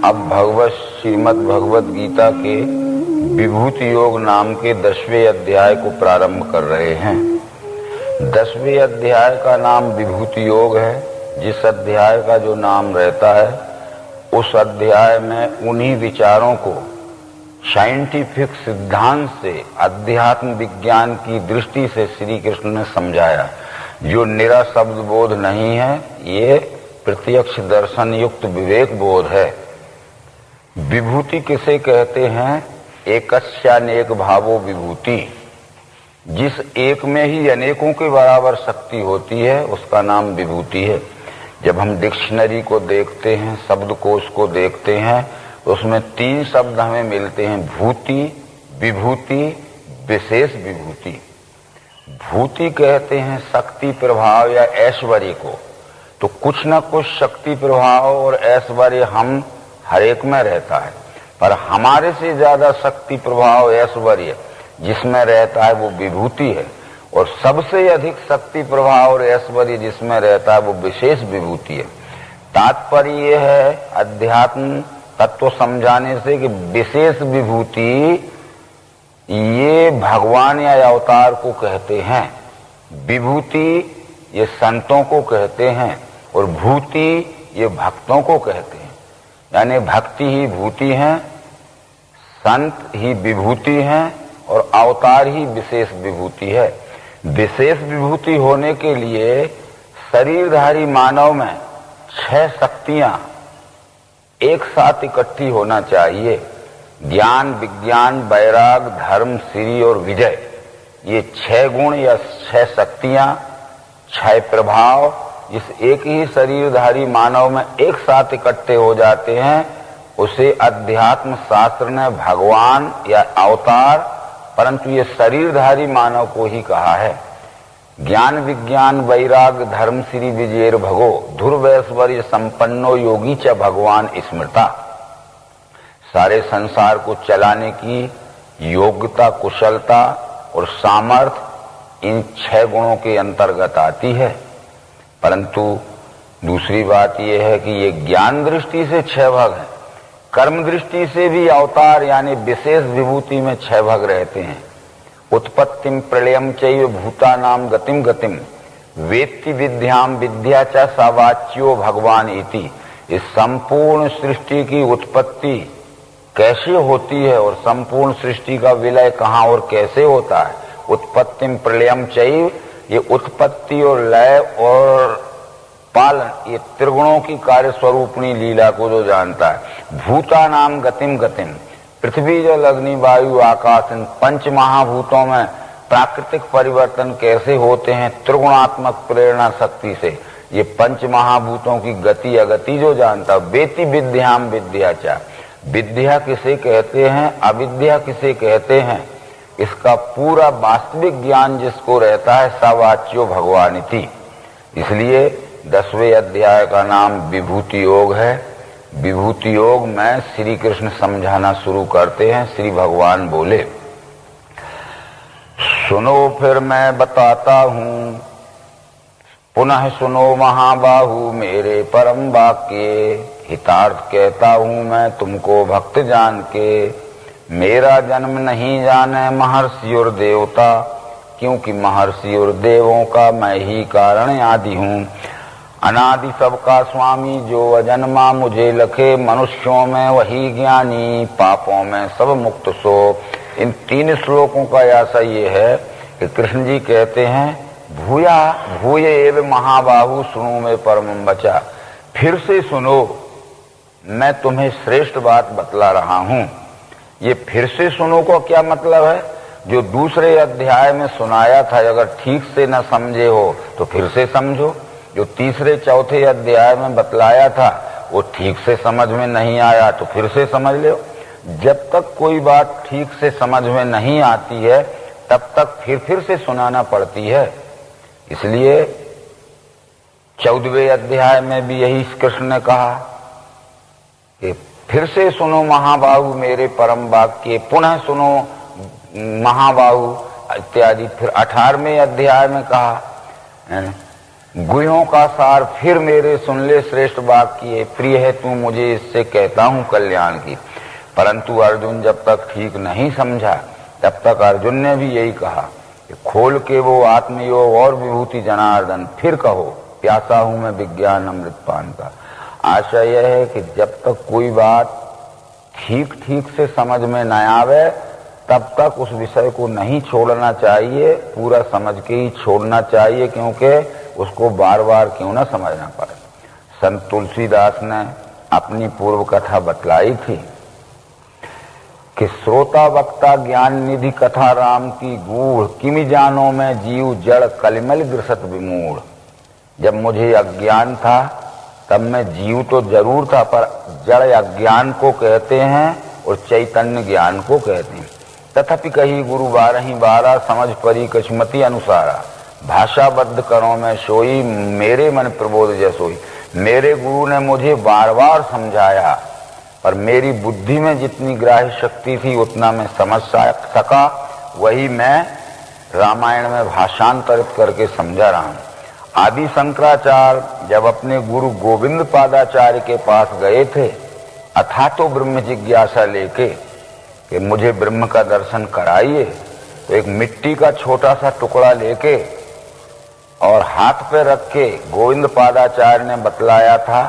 अब भगवत श्रीमद् भगवत गीता के विभूति योग नाम के 10वें अध्याय को प्रारंभ कर रहे हैं। 10वें अध्याय का नाम विभूति योग है। जिस अध्याय का जो नाम रहता है उस अध्याय में उन्हीं विचारों को साइंटिफिक सिद्धांत से अध्यात्म विज्ञान की दृष्टि से श्री कृष्ण ने समझाया। जो निरा शब्द बोध नहीं है, ये प्रत्यक्ष दर्शन युक्त विवेक बोध है। विभूति किसे कहते हैं? एकस्यानेक भावो विभूति। जिस एक में ही अनेकों के बराबर शक्ति होती है उसका नाम विभूति है। जब हम डिक्शनरी को देखते हैं, शब्दकोश को देखते हैं, उसमें 3 शब्द हमें मिलते हैं, भूति, विभूति, विशेष विभूति। भूति कहते हैं शक्ति प्रभाव या ऐश्वर्य को। तो कुछ न कुछ शक्ति प्रभाव और ऐश्वर्य हम हर एक में रहता है, पर हमारे से ज्यादा शक्ति प्रभाव ऐश्वर्य जिसमें रहता है वो विभूति है, और सबसे अधिक शक्ति प्रभाव और ऐश्वर्य जिसमें रहता है वो विशेष विभूति है। तात्पर्य ये है अध्यात्म तत्व समझाने से कि विशेष विभूति ये भगवान या अवतार को कहते हैं, विभूति ये संतों को कहते हैं, और भूति ये भक्तों को कहते हैं। यानी भक्ति ही भूति है, संत ही विभूति हैं, और अवतार ही विशेष विभूति है। विशेष विभूति होने के लिए शरीरधारी मानव में 6 शक्तियां एक साथ इकट्ठी होना चाहिए। ज्ञान, विज्ञान, वैराग, धर्म, श्री और विजय, ये 6 गुण या 6 शक्तियां, 6 प्रभाव जिस एक ही शरीरधारी मानव में एक साथ इकट्ठे हो जाते हैं उसे अध्यात्म शास्त्र ने भगवान या अवतार, परंतु ये शरीरधारी मानव को ही कहा है। ज्ञान, विज्ञान, वैराग, धर्म, श्री, विजयेर भगो धुर्वैश्वर्य संपन्नो योगी च भगवान स्मृता। सारे संसार को चलाने की योग्यता, कुशलता और सामर्थ्य इन 6 गुणों के अंतर्गत आती है। परंतु दूसरी बात यह है कि ये ज्ञान दृष्टि से 6 भाग हैं, कर्म दृष्टि से भी अवतार यानी विशेष विभूति में 6 भाग रहते हैं। उत्पत्तिम प्रलयम चैव भूतानाम गतिम गतिम वेत्ति विद्याम विद्या च सावाच्यो भगवान इति। इस संपूर्ण सृष्टि की उत्पत्ति कैसे होती है और संपूर्ण सृष्टि का विलय कहाँ और कैसे होता है। उत्पत्तिम प्रलयम चैव, ये उत्पत्ति और लय और पालन, ये त्रिगुणों की कार्य स्वरूपणी लीला को जो जानता है। भूता नाम गतिम गतिम, पृथ्वी जल अग्नि वायु आकाश, इन 5 महाभूतों में प्राकृतिक परिवर्तन कैसे होते हैं त्रिगुणात्मक प्रेरणा शक्ति से, ये 5 महाभूतों की गति अगति जो जानता। वेति विद्याम विद्याचा, विद्या किसे कहते हैं, अविद्या किसे कहते हैं, इसका पूरा वास्तविक ज्ञान जिसको रहता है सावाच्यो भगवान इति। इसलिए 10वें अध्याय का नाम विभूति योग है। विभूति योग में श्री कृष्ण समझाना शुरू करते हैं। श्री भगवान बोले, सुनो फिर मैं बताता हूँ, पुनः सुनो महाबाहु मेरे परम वाक्य, हितार्थ कहता हूँ मैं तुमको भक्त जान के। मेरा जन्म नहीं जाने महर्षि और देवता, क्योंकि महर्षि और देवों का मैं ही कारण आदि हूँ। अनादि सबका स्वामी जो अजन्मा मुझे लखे, मनुष्यों में वही ज्ञानी पापों में सब मुक्त सो। इन 3 श्लोकों का ऐसा ये है कि कृष्ण जी कहते हैं भूया भूय एव महाबाहु सुनो में परम बचा। फिर से सुनो, मैं तुम्हें श्रेष्ठ बात बतला रहा हूँ। ये फिर से सुनो को क्या मतलब है? जो दूसरे अध्याय में सुनाया था अगर ठीक से न समझे हो तो फिर से समझो, जो तीसरे चौथे अध्याय में बतलाया था वो ठीक से समझ में नहीं आया तो फिर से समझ लो। जब तक कोई बात ठीक से समझ में नहीं आती है तब तक फिर से सुनाना पड़ती है। इसलिए 14वें अध्याय में भी यही कृष्ण ने कहा कि फिर से सुनो महाबाहु मेरे परम वाक्य, पुनः सुनो महाबाहु इत्यादि। फिर 18वें अध्याय में कहा गुह्यों का सार फिर मेरे सुन ले श्रेष्ठ वाक्य, प्रिय है तू मुझे इससे कहता हूँ कल्याण की। परंतु अर्जुन जब तक ठीक नहीं समझा तब तक अर्जुन ने भी यही कहा कि खोल के वो आत्मयोग और विभूति जनार्दन, फिर कहो प्यासा हूं मैं विज्ञान अमृतपान का। आशा यह है कि जब तक कोई बात ठीक ठीक से समझ में न आवे तब तक उस विषय को नहीं छोड़ना चाहिए, पूरा समझ के ही छोड़ना चाहिए, क्योंकि उसको बार बार क्यों ना समझना पड़े। संत तुलसीदास ने अपनी पूर्व कथा बतलाई थी कि श्रोता वक्ता ज्ञान निधि कथा राम की गूढ़, किमि जानो में जीव जड़ कलिमल ग्रसत विमूढ़। जब मुझे अज्ञान था तब मैं जीव तो जरूर था, पर जड़ अज्ञान को कहते हैं और चैतन्य ज्ञान को कहते हैं। तथापि कही गुरु 12 समझ परी कछमति अनुसारा, भाषाबद्ध करो में सोई मेरे मन प्रबोध जसोई। मेरे गुरु ने मुझे बार बार समझाया, पर मेरी बुद्धि में जितनी ग्राह्य शक्ति थी उतना मैं समझ सका, वही मैं रामायण में भाषांतरित करके समझा रहा हूँ। आदि शंकराचार्य जब अपने गुरु गोविंद पादाचार्य के पास गए थे अथा तो ब्रह्म जिज्ञासा लेके कि मुझे ब्रह्म का दर्शन कराइए, तो एक मिट्टी का छोटा सा टुकड़ा लेके और हाथ पे रख के गोविंद पादाचार्य ने बतलाया था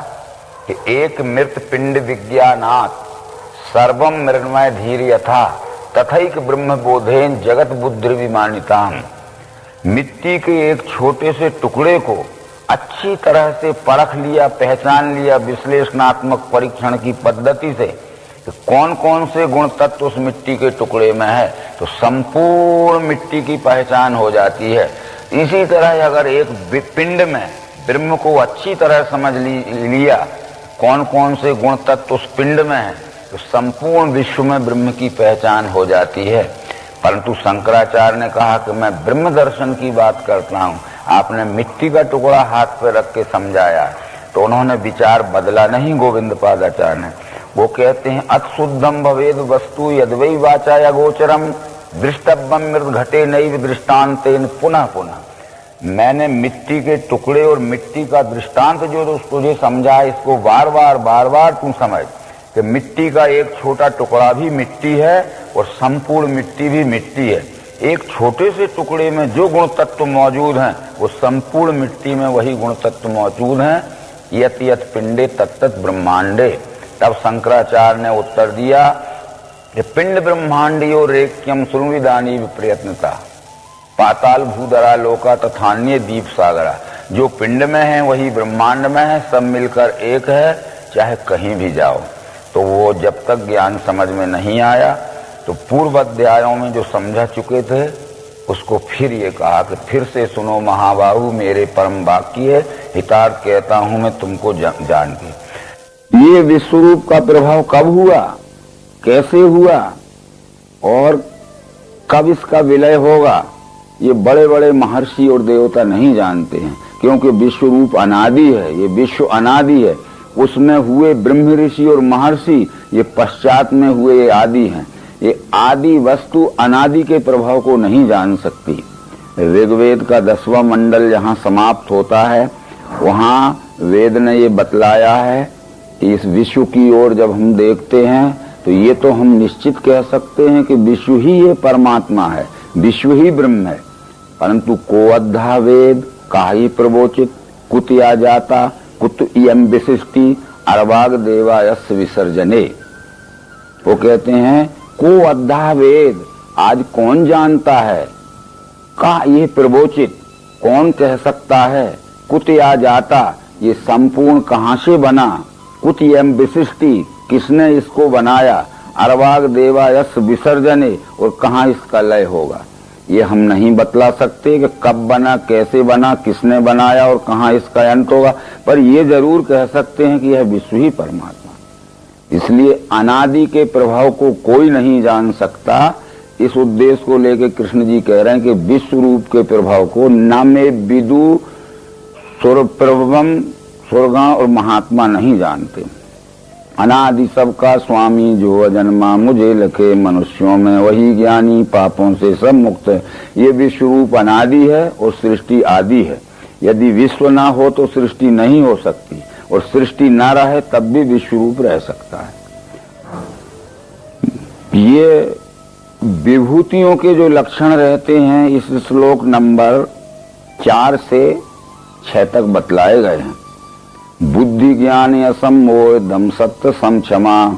कि एक मृत पिंड विज्ञानात् सर्वम मृण्मय धीर यथा तथैक ब्रह्म बोधेन जगत बुद्धि विमानिताम। मिट्टी के एक छोटे से टुकड़े को अच्छी तरह से परख लिया, पहचान लिया विश्लेषणात्मक परीक्षण की पद्धति से कि कौन कौन से गुण तत्व उस मिट्टी के टुकड़े में है, तो संपूर्ण मिट्टी की पहचान हो जाती है। इसी तरह अगर एक पिंड में ब्रह्म को अच्छी तरह समझ लिया कौन कौन से गुण तत्व उस पिंड में है, तो संपूर्ण विश्व में ब्रह्म की पहचान हो जाती है। परंतु शंकराचार्य ने कहा कि मैं ब्रह्म दर्शन की बात करता हूँ, आपने मिट्टी का टुकड़ा हाथ पे रख के समझाया। तो उन्होंने विचार बदला नहीं गोविंद पादाचार्य ने। वो कहते हैं अत शुद्धम भवेद वस्तु यद्वै वाचा या गोचरम दृष्टव्यम मृत घटे नैव दृष्टांतेन पुनः पुनः। मैंने मिट्टी के टुकड़े और मिट्टी का दृष्टांत जो तुझे समझा, इसको बार बार तू समझ कि मिट्टी का एक छोटा टुकड़ा भी मिट्टी है और संपूर्ण मिट्टी भी मिट्टी है। एक छोटे से टुकड़े में जो गुण तत्व मौजूद हैं वो संपूर्ण मिट्टी में वही गुण तत्व मौजूद हैं। यत यत पिंडे तत्त ब्रह्मांडे। तब शंकराचार्य ने उत्तर दिया कि पिंड ब्रह्मांडियो रेक्यम सुरविदानी प्रयत्नता पाताल भूधरा लोका तथान्य दीप सागरा। जो पिंड में है वही ब्रह्मांड में है, सब मिलकर एक है, चाहे कहीं भी जाओ। तो वो जब तक ज्ञान समझ में नहीं आया तो पूर्व अध्यायों में जो समझा चुके थे उसको फिर ये कहा कि फिर से सुनो महाबाहु मेरे परम वाक्य, हितार्थ कहता हूं मैं तुमको जान के। ये विश्वरूप का प्रभाव कब हुआ, कैसे हुआ और कब इसका विलय होगा, ये बड़े बड़े महर्षि और देवता नहीं जानते हैं, क्योंकि विश्वरूप अनादि है। ये विश्व अनादि है, उसमें हुए ब्रह्म ऋषि और महर्षि ये पश्चात में हुए ये आदि हैं। ये आदि वस्तु अनादि के प्रभाव को नहीं जान सकती। ऋग्वेद का 10वां मंडल जहाँ समाप्त होता है वहाँ वेद ने ये बतलाया है कि इस विश्व की ओर जब हम देखते हैं तो ये तो हम निश्चित कह सकते हैं कि विश्व ही ये परमात्मा है, विश्व ही ब्रह्म है। परंतु को अद्धा वेद काहि प्रवोचित कुतिया जाता कुत इयम विशिष्टि अर्वाग देवायस विसर्जने। वो कहते हैं को अद्धा वेद, आज कौन जानता है, का ये प्रवोचित कौन कह सकता है, कुतिया जाता ये संपूर्ण कहाँ से बना, कुत इयम विशिष्टि किसने इसको बनाया, अर्वाग देवायस विसर्जने और कहाँ इसका लय होगा। ये हम नहीं बतला सकते कि कब बना, कैसे बना, किसने बनाया और कहाँ इसका अंत होगा, पर ये जरूर कह सकते हैं कि यह विश्व ही परमात्मा। इसलिए अनादि के प्रभाव को कोई नहीं जान सकता। इस उद्देश्य को लेकर कृष्ण जी कह रहे हैं कि विश्व रूप के प्रभाव को न में विदु प्रभवम स्वर्गा और महात्मा नहीं जानते। अनादि सबका स्वामी जो अजन्मा मुझे लखे मनुष्यों में वही ज्ञानी पापों से सब मुक्त है। ये विश्व रूप अनादि है और सृष्टि आदि है। यदि विश्व ना हो तो सृष्टि नहीं हो सकती, और सृष्टि ना रहे तब भी विश्व रूप रह सकता है। ये विभूतियों के जो लक्षण रहते हैं इस श्लोक नंबर 4 से 6 तक बतलाए गए हैं। बुद्धि ज्ञान असम मोह दम सत्य सम क्षमा,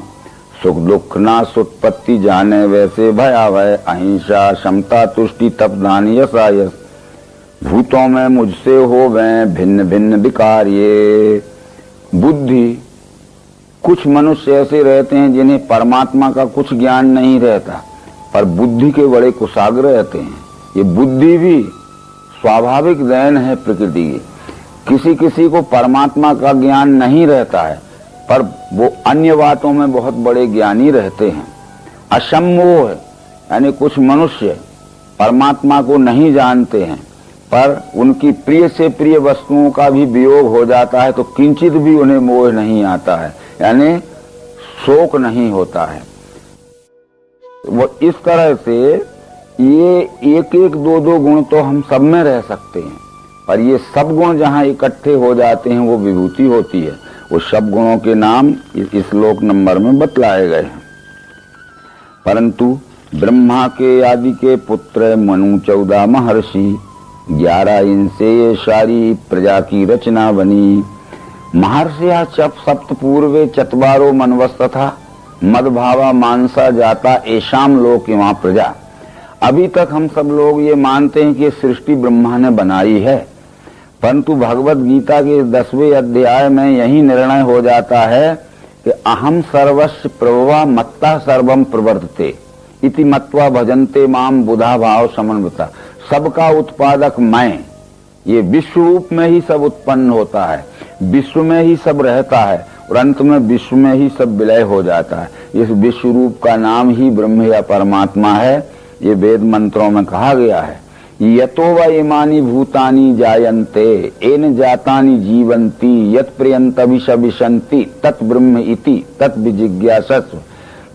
सुख दुख ना सुत्पत्ति जाने वैसे भयावह, अहिंसा समता तुष्टि तप दान यश आयस, भूतों में मुझसे हो गए भिन्न भिन्न विकार ये। बुद्धि, कुछ मनुष्य ऐसे रहते हैं जिन्हें परमात्मा का कुछ ज्ञान नहीं रहता, पर बुद्धि के बड़े कुशाग्र रहते हैं। ये बुद्धि भी स्वाभाविक देन है प्रकृति की। किसी किसी को परमात्मा का ज्ञान नहीं रहता है, पर वो अन्य बातों में बहुत बड़े ज्ञानी रहते हैं। असम्मोह, यानी कुछ मनुष्य परमात्मा को नहीं जानते हैं, पर उनकी प्रिय से प्रिय वस्तुओं का भी वियोग हो जाता है तो किंचित भी उन्हें मोह नहीं आता है, यानी शोक नहीं होता है। वो इस तरह से ये एक एक दो दो गुण तो हम सब में रह सकते हैं, पर ये सब गुण जहाँ इकट्ठे हो जाते हैं वो विभूति होती है। वो सब गुणों के नाम इस श्लोक नंबर में बतलाए गए हैं। परंतु ब्रह्मा के आदि के पुत्र मनु 14 महर्षि, 11 इनसे ये सारी प्रजा की रचना बनी। महर्षिया सप्त पूर्वे चत्वारो मनवस्त था, मदभावा मानसा जाता ऐशाम लोक वहां प्रजा। अभी तक हम सब लोग ये मानते हैं कि सृष्टि ब्रह्मा ने बनाई है, परंतु भगवत गीता के 10वें अध्याय में यही निर्णय हो जाता है कि अहम सर्वस्व प्रभवा मत्ता सर्वम प्रवर्तते इति मत्वा भजन्ते माम बुधा भाव समन्विता। सबका उत्पादक मैं, ये विश्व रूप में ही सब उत्पन्न होता है, विश्व में ही सब रहता है और अंत में विश्व में ही सब विलय हो जाता है। इस विश्व रूप का नाम ही ब्रह्म या परमात्मा है। ये वेद मंत्रों में कहा गया है, यतो व इमानि भूतानि जायन्ते एन जातानि जीवन्ति यत् प्रियन्तभिशंति तत् ब्रह्म इति तत् विजिज्ञासस्व।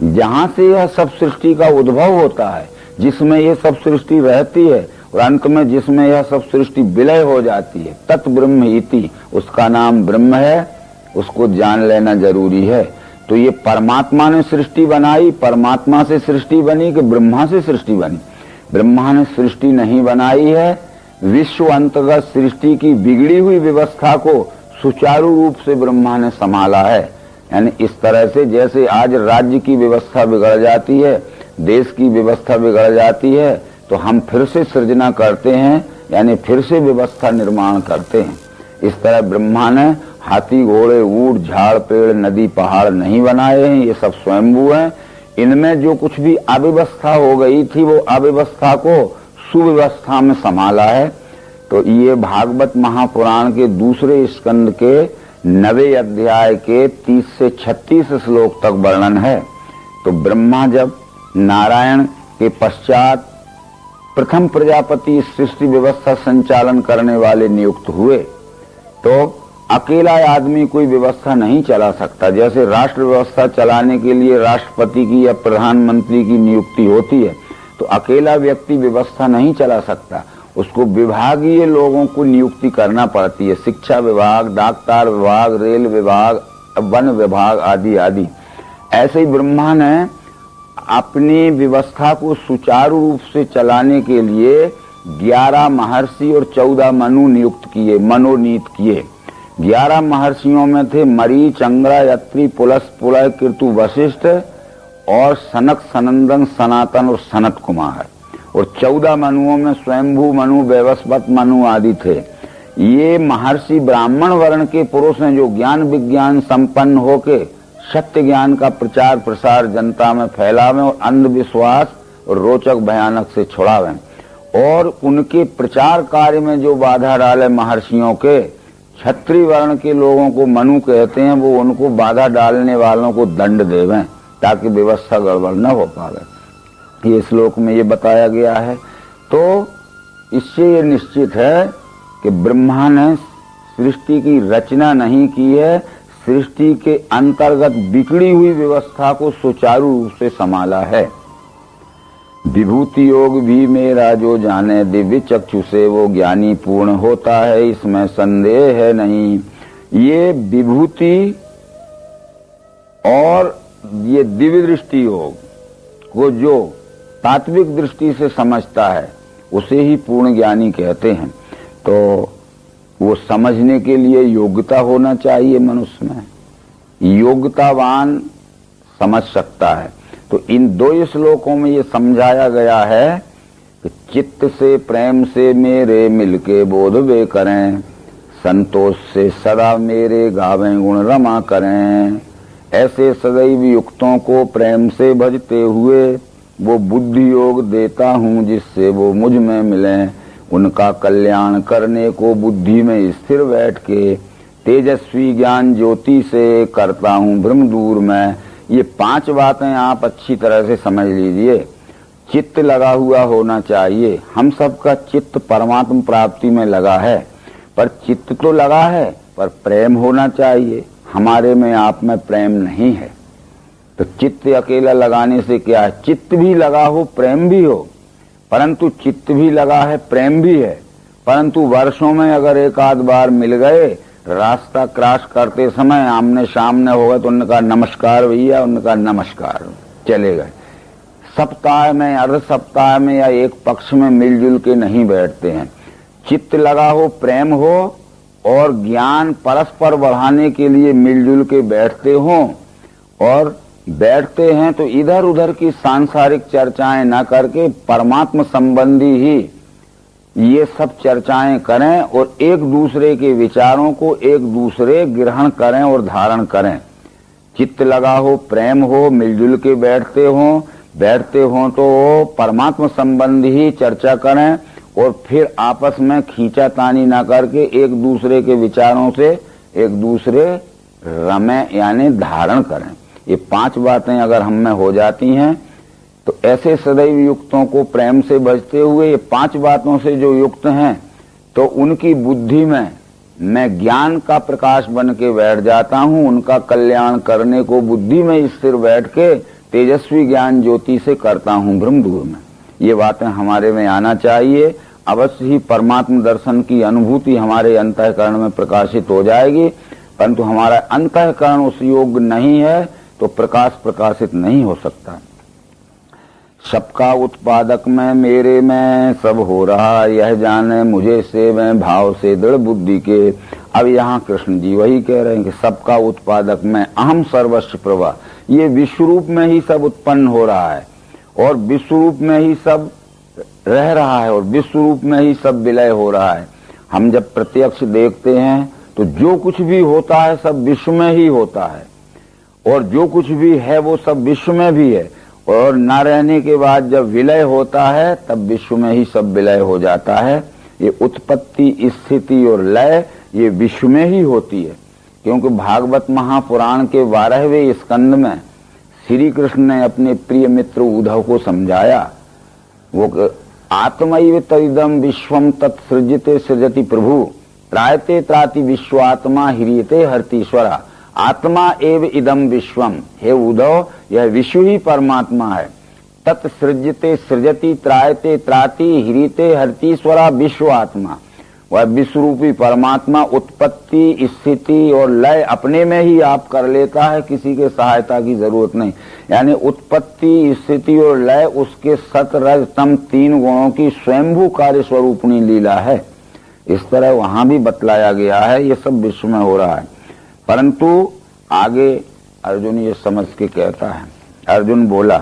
जहाँ से यह सब सृष्टि का उद्भव होता है, जिसमें ये सब सृष्टि रहती है और अंत में जिसमें यह सब सृष्टि विलय हो जाती है, तत् ब्रह्म इति, उसका नाम ब्रह्म है, उसको जान लेना जरूरी है। तो ये परमात्मा ने सृष्टि बनाई, परमात्मा से सृष्टि बनी कि ब्रह्मा से सृष्टि बनी? ब्रह्मा ने सृष्टि नहीं बनाई है, विश्व अंतर्गत सृष्टि की बिगड़ी हुई व्यवस्था को सुचारू रूप से ब्रह्मा ने संभाला है। यानी इस तरह से जैसे आज राज्य की व्यवस्था बिगड़ जाती है, देश की व्यवस्था बिगड़ जाती है, तो हम फिर से सृजना करते हैं, यानी फिर से व्यवस्था निर्माण करते हैं। इस तरह ब्रह्मा ने हाथी घोड़े ऊंट झाड़ पेड़ नदी पहाड़ नहीं बनाए हैं, ये सब स्वयंभू हैं। इनमें जो कुछ भी अव्यवस्था हो गई थी वो अव्यवस्था को सुव्यवस्था में संभाला है। तो ये भागवत महापुराण के दूसरे स्कंद के 9वें अध्याय के 30 से 36 श्लोक तक वर्णन है। तो ब्रह्मा जब नारायण के पश्चात प्रथम प्रजापति सृष्टि व्यवस्था संचालन करने वाले नियुक्त हुए, तो अकेला आदमी कोई व्यवस्था नहीं चला सकता। जैसे राष्ट्र व्यवस्था चलाने के लिए राष्ट्रपति की या प्रधानमंत्री की नियुक्ति होती है, तो अकेला व्यक्ति व्यवस्था नहीं चला सकता, उसको विभागीय लोगों को नियुक्ति करना पड़ती है। शिक्षा विभाग, डाकतार विभाग, रेल विभाग, वन विभाग आदि आदि। ऐसे ही ब्रह्मा ने अपनी व्यवस्था को सुचारू रूप से चलाने के लिए 11 महर्षि और 14 मनु नियुक्त किए, मनोनीत किए। 11 महर्षियों में थे मरीच, अंग्रा, अत्रि, पुलस, पुलह, कीर्तु, वशिष्ठ और सनक, सनंदन, सनातन और सनत कुमार। और 14 मनुओं में स्वयंभू मनु, वैवस्वत मनु आदि थे। ये महर्षि ब्राह्मण वर्ण के पुरुष हैं जो ज्ञान विज्ञान संपन्न होके सत्य ज्ञान का प्रचार प्रसार जनता में फैलावें और अंधविश्वास और रोचक भयानक से छुड़ावें। और उनके प्रचार कार्य में जो बाधा डाले महर्षियों के, क्षत्रिय वर्ण के लोगों को मनु कहते हैं, वो उनको बाधा डालने वालों को दंड देवें ताकि व्यवस्था गड़बड़ न हो पावे। ये श्लोक में ये बताया गया है। तो इससे ये निश्चित है कि ब्रह्मा ने सृष्टि की रचना नहीं की है, सृष्टि के अंतर्गत बिगड़ी हुई व्यवस्था को सुचारू रूप से संभाला है। विभूति योग भी मेरा जो जाने, दिव्य चक्षु से वो ज्ञानी पूर्ण होता है, इसमें संदेह है नहीं। ये विभूति और ये दिव्य दृष्टि योग को जो तात्विक दृष्टि से समझता है उसे ही पूर्ण ज्ञानी कहते हैं। तो वो समझने के लिए योग्यता होना चाहिए मनुष्य में, योग्यतावान समझ सकता है। तो इन दो श्लोकों में ये समझाया गया है कि चित्त से प्रेम से मेरे मिलके बोध वे करें, संतोष से सदा मेरे गावें गुण रमा करें। ऐसे सदैव युक्तों को प्रेम से भजते हुए वो बुद्धि योग देता हूँ, जिससे वो मुझ में मिले। उनका कल्याण करने को बुद्धि में स्थिर बैठ के तेजस्वी ज्ञान ज्योति से करता हूँ भ्रम दूर में। ये 5 बातें आप अच्छी तरह से समझ लीजिए। चित्त लगा हुआ होना चाहिए। हम सबका चित्त परमात्मा प्राप्ति में लगा है, पर चित्त तो लगा है, पर प्रेम होना चाहिए। हमारे में आप में प्रेम नहीं है, तो चित्त अकेला लगाने से क्या है? चित्त भी लगा हो, प्रेम भी हो, परंतु चित्त भी लगा है, प्रेम भी है, परंतु वर्षों में अगर एक आध बार मिल गए, रास्ता क्रॉस करते समय आमने सामने हो गए, तो उनका नमस्कार भैया, उनका नमस्कार, चले गए। सप्ताह में, अर्ध सप्ताह में या एक पक्ष में मिलजुल के नहीं बैठते हैं। चित्त लगा हो, प्रेम हो और ज्ञान परस्पर बढ़ाने के लिए मिलजुल के बैठते हो, और बैठते हैं तो इधर उधर की सांसारिक चर्चाएं ना करके परमात्मा संबंधी ही ये सब चर्चाएं करें और एक दूसरे के विचारों को एक दूसरे ग्रहण करें और धारण करें। चित्त लगा हो, प्रेम हो, मिलजुल के बैठते हो तो परमात्मा संबंधी ही चर्चा करें और फिर आपस में खींचातानी ना करके एक दूसरे के विचारों से एक दूसरे रमें यानी धारण करें। ये 5 बातें अगर हम में हो जाती हैं तो ऐसे सदैव युक्तों को प्रेम से भजते हुए ये 5 बातों से जो युक्त हैं तो उनकी बुद्धि में मैं ज्ञान का प्रकाश बन के बैठ जाता हूँ। उनका कल्याण करने को बुद्धि में स्थिर बैठ के तेजस्वी ज्ञान ज्योति से करता हूँ भ्रम दूर में। ये बातें हमारे में आना चाहिए। अवश्य ही परमात्मा दर्शन की अनुभूति हमारे अंतःकरण में प्रकाशित हो जाएगी, परंतु हमारा अंतःकरण उस योग्य नहीं है तो प्रकाश प्रकाशित नहीं हो सकता। सबका उत्पादक में मेरे में सब हो रहा, यह जाने मुझे से मैं भाव से दृढ़ बुद्धि के। अब यहाँ कृष्ण जी वही कह रहे हैं कि सबका उत्पादक में अहम सर्वस्व प्रभा। ये विश्व रूप में ही सब उत्पन्न हो रहा है और विश्व रूप में ही सब रह रहा है और विश्व रूप में ही सब विलय हो रहा है। हम जब प्रत्यक्ष देखते हैं तो जो कुछ भी होता है सब विश्व में ही होता है और जो कुछ भी है वो सब विश्व में भी है, और न रहने के बाद जब विलय होता है तब विश्व में ही सब विलय हो जाता है। ये उत्पत्ति, स्थिति और लय ये विश्व में ही होती है, क्योंकि भागवत महापुराण के 12वें स्कंद में श्री कृष्ण ने अपने प्रिय मित्र उद्धव को समझाया। वो आत्मैव तदिदं विश्वम तत्सृजते सृजति प्रभु, त्रायते त्राति विश्वात्मा ह्रियते हर्तीश्वरा। आत्मा एव इदम विश्वम, हे उद्धव यह विश्व ही परमात्मा है। तत्सृजते सृजति त्रायते त्राति ह्रियते हर्तीश्वरा, विश्व आत्मा। वह विश्व रूपी परमात्मा उत्पत्ति, स्थिति और लय अपने में ही आप कर लेता है, किसी के सहायता की जरूरत नहीं। यानी उत्पत्ति, स्थिति और लय उसके सत रज तम 3 गुणों की स्वयंभू कार्य स्वरूपणी लीला है। इस तरह वहां भी बतलाया गया है ये सब विश्व में हो रहा है। परंतु आगे अर्जुन ये समझ के कहता है, अर्जुन बोला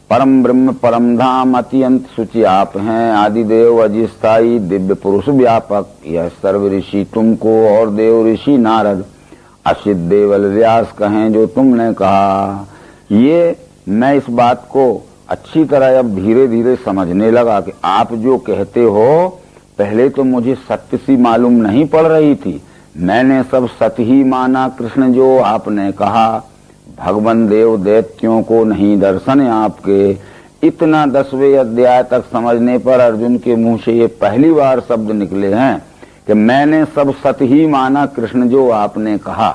परम ब्रह्म परम धाम अत्यंत सुचि आप हैं, आदिदेव अजिस्थाई दिव्य पुरुष व्यापक। यह सर्व ऋषि तुमको और देव ऋषि नारद असित देवल व्यास कहें जो तुमने कहा। ये मैं इस बात को अच्छी तरह अब धीरे धीरे समझने लगा कि आप जो कहते हो पहले तो मुझे सत्य सी मालूम नहीं पड़ रही थी, मैंने सब सत्य ही माना। कृष्ण जो आपने कहा भगवान देव दैत्यों को नहीं दर्शन आपके, इतना 10वें अध्याय तक समझने पर अर्जुन के मुंह से ये पहली बार शब्द निकले हैं कि मैंने सब सत्य ही माना कृष्ण जो आपने कहा।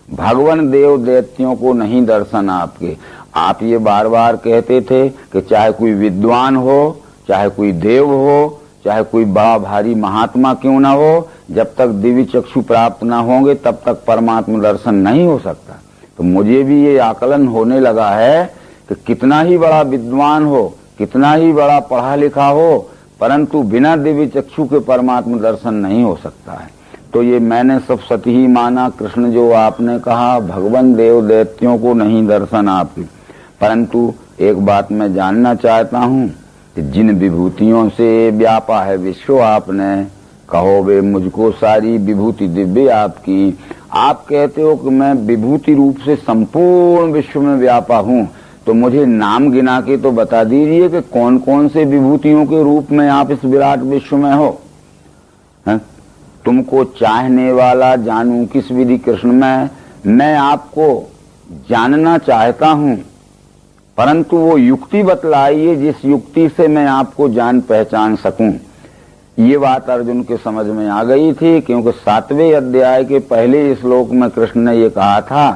भगवान देव दैत्यों को नहीं दर्शन आपके। आप ये बार बार कहते थे कि चाहे कोई विद्वान हो, चाहे कोई देव हो, चाहे कोई बड़ा भारी महात्मा क्यों ना हो, जब तक दिव्य चक्षु प्राप्त ना होंगे तब तक परमात्मा दर्शन नहीं हो सकता। तो मुझे भी ये आकलन होने लगा है कि कितना ही बड़ा विद्वान हो, कितना ही बड़ा पढ़ा लिखा हो, परंतु बिना दिव्य चक्षु के परमात्मा दर्शन नहीं हो सकता है। तो ये मैंने सब सती ही माना। कृष्ण जो आपने कहा भगवान देव दैत्यों को नहीं दर्शन आपकी, परंतु एक बात मैं जानना चाहता हूँ कि जिन विभूतियों से व्यापा है विश्व आपने, कहो वे मुझको सारी विभूति दिव्य आपकी। आप कहते हो कि मैं विभूति रूप से संपूर्ण विश्व में व्यापा हूँ, तो मुझे नाम गिना के तो बता दीजिए कि कौन कौन से विभूतियों के रूप में आप इस विराट विश्व में हो। है? तुमको चाहने वाला जानूं किस विधि कृष्ण में, मैं आपको जानना चाहता हूं, परंतु वो युक्ति बतलाइए जिस युक्ति से मैं आपको जान पहचान सकूं। ये बात अर्जुन के समझ में आ गई थी, क्योंकि 7वें अध्याय के पहले श्लोक में कृष्ण ने ये कहा था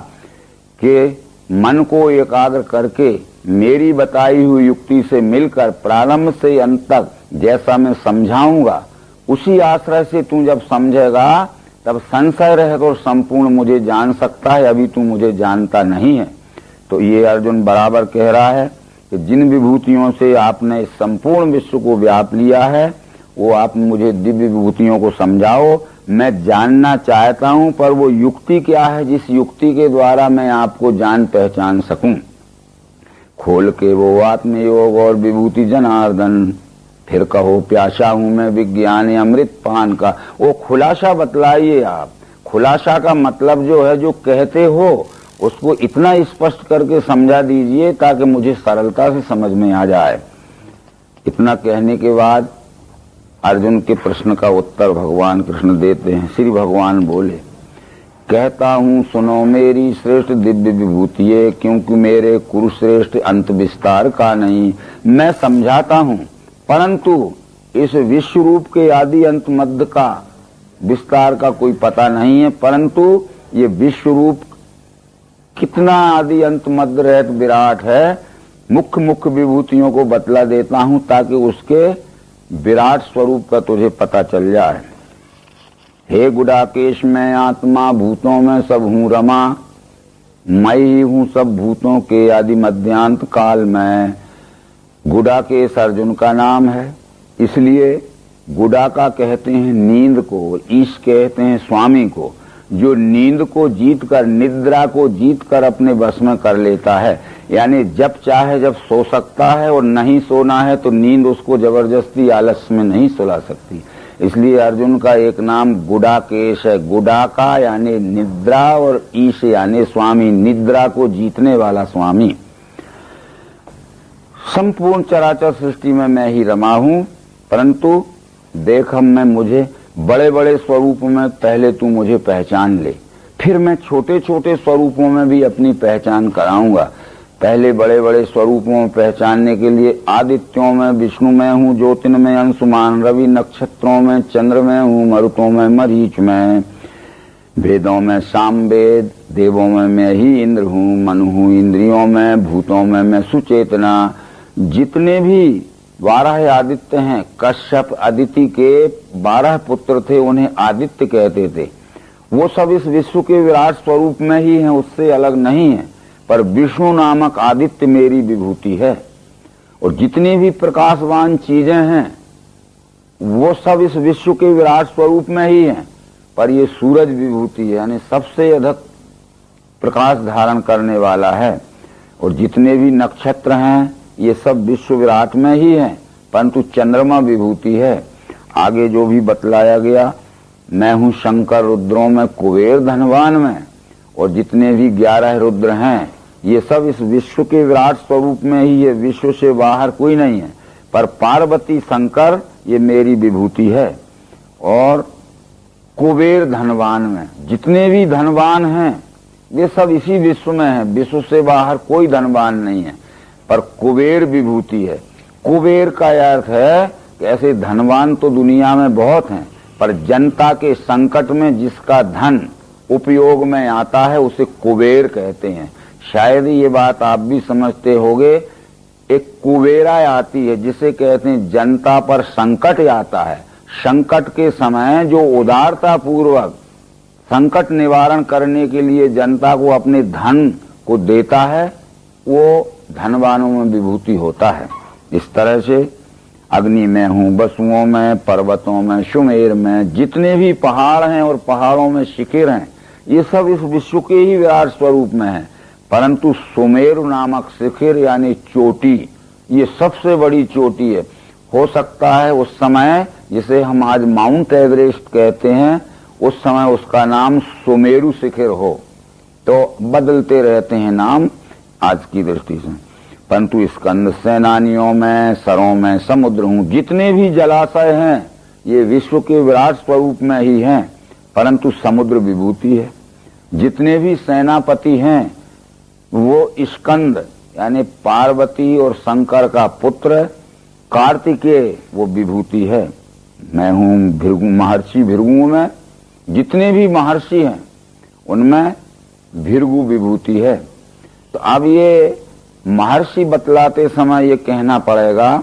कि मन को एकाग्र करके मेरी बताई हुई युक्ति से मिलकर प्रारंभ से अंत तक जैसा मैं समझाऊंगा उसी आश्रय से तू जब समझेगा तब संशय रह तो संपूर्ण मुझे जान सकता है, अभी तू मुझे जानता नहीं है। तो ये अर्जुन बराबर कह रहा है कि जिन विभूतियों से आपने इस संपूर्ण विश्व को व्याप लिया है वो आप मुझे दिव्य विभूतियों को समझाओ। मैं जानना चाहता हूं, पर वो युक्ति क्या है जिस युक्ति के द्वारा मैं आपको जान पहचान सकूं। खोल के वो आत्मयोग और विभूति जनार्दन, फिर कहो प्यासा हूं मैं विज्ञान अमृत पान का। वो खुलासा बतलाइए आप। खुलासा का मतलब जो है, जो कहते हो उसको इतना स्पष्ट करके समझा दीजिए ताकि मुझे सरलता से समझ में आ जाए। इतना कहने के बाद अर्जुन के प्रश्न का उत्तर भगवान कृष्ण देते हैं। श्री भगवान बोले, कहता हूं सुनो मेरी श्रेष्ठ दिव्य विभूतिये, क्योंकि मेरे कुरुश्रेष्ठ अंत विस्तार का नहीं। मैं समझाता हूं, परंतु इस विश्व रूप के आदि अंत मध्य का विस्तार का कोई पता नहीं है, परंतु ये विश्व रूप कितना आदि अंत मध्य रहत विराट है, मुख्य मुख्य विभूतियों को बतला देता हूं ताकि उसके विराट स्वरूप का तुझे पता चल जाए। हे गुडाकेश, मैं आत्मा भूतों में सब हूं रमा, मैं ही हूं सब भूतों के आदि मध्यांत काल में। गुडाकेश अर्जुन का नाम है, इसलिए गुडाका कहते हैं नींद को, ईश कहते हैं स्वामी को। जो नींद को जीत कर, निद्रा को जीत कर अपने बस में कर लेता है, यानी जब चाहे जब सो सकता है, और नहीं सोना है तो नींद उसको जबरदस्ती आलस्य में नहीं सुला सकती। इसलिए अर्जुन का एक नाम गुडाकेश है। गुडाका यानी निद्रा, और ईश यानी स्वामी, निद्रा को जीतने वाला स्वामी। संपूर्ण चराचर सृष्टि में मैं ही रमा हूं, परंतु देख मैं मुझे बड़े बड़े स्वरूपों में पहले तू मुझे पहचान ले, फिर मैं छोटे छोटे स्वरूपों में भी अपनी पहचान कराऊंगा। पहले बड़े बड़े स्वरूपों में पहचानने के लिए आदित्यों में विष्णु में हूँ, ज्योतिन में अंशुमान, रवि नक्षत्रों में चंद्र में हूँ, मरुतों में मरीच में, वेदों में सामवेद, देवों में मैं ही इंद्र हूँ, मन हूँ इंद्रियों में, भूतों में मैं सुचेतना। जितने भी 12 आदित्य हैं, कश्यप अदिति के 12 पुत्र थे, उन्हें आदित्य कहते थे। वो सब इस विश्व के विराट स्वरूप में ही हैं, उससे अलग नहीं है, पर विष्णु नामक आदित्य मेरी विभूति है। और जितनी भी प्रकाशवान चीजें हैं वो सब इस विश्व के विराट स्वरूप में ही हैं, पर ये सूरज विभूति है, यानी सबसे अधिक प्रकाश धारण करने वाला है। और जितने भी नक्षत्र हैं ये सब विश्व विराट में ही हैं, परंतु चंद्रमा विभूति है। आगे जो भी बतलाया गया, मैं हूं शंकर रुद्रों में, कुबेर धनवान में, और जितने भी 11 रुद्र हैं ये सब इस विश्व के विराट स्वरूप में ही है, विश्व से बाहर कोई नहीं है। पर पार्वती शंकर ये मेरी विभूति है। और कुबेर धनवान में, जितने भी धनवान हैं ये सब इसी विश्व में है, विश्व से बाहर कोई धनवान नहीं है, पर कुबेर विभूति है। कुबेर का अर्थ है कि ऐसे धनवान तो दुनिया में बहुत हैं, पर जनता के संकट में जिसका धन उपयोग में आता है उसे कुबेर कहते हैं। शायद ये बात आप भी समझते होंगे। एक कुबेरा आती है जिसे कहते हैं जनता पर संकट आता है। संकट के समय जो उदारता पूर्वक संकट निवारण करने के लिए जनता को अपने धन को देता है, वो धनवानों में विभूति होता है। इस तरह से अग्नि में हूँ, वसुओं में, पर्वतों में, सुमेर में, जितने भी पहाड़ हैं और पहाड़ों में शिखर हैं, ये सब इस विश्व के ही विराट स्वरूप में है। परंतु सुमेरु नामक शिखर यानी चोटी, ये सबसे बड़ी चोटी है। हो सकता है उस समय जिसे हम आज माउंट एवरेस्ट कहते हैं, उस समय उसका नाम सुमेरु शिखर हो। तो बदलते रहते हैं नाम आज की दृष्टि से। परंतु स्कंद सेनानियों में, सरों में समुद्र हूँ, जितने भी जलाशय हैं ये विश्व के विराट स्वरूप में ही हैं, परंतु समुद्र विभूति है। जितने भी सेनापति हैं वो स्कंद यानी पार्वती और शंकर का पुत्र कार्तिकेय वो विभूति है। मैं हूँ भृगु, महर्षि भृगु में जितने भी महर्षि हैं उनमें भृगु विभूति है। तो अब ये महर्षि बतलाते समय ये कहना पड़ेगा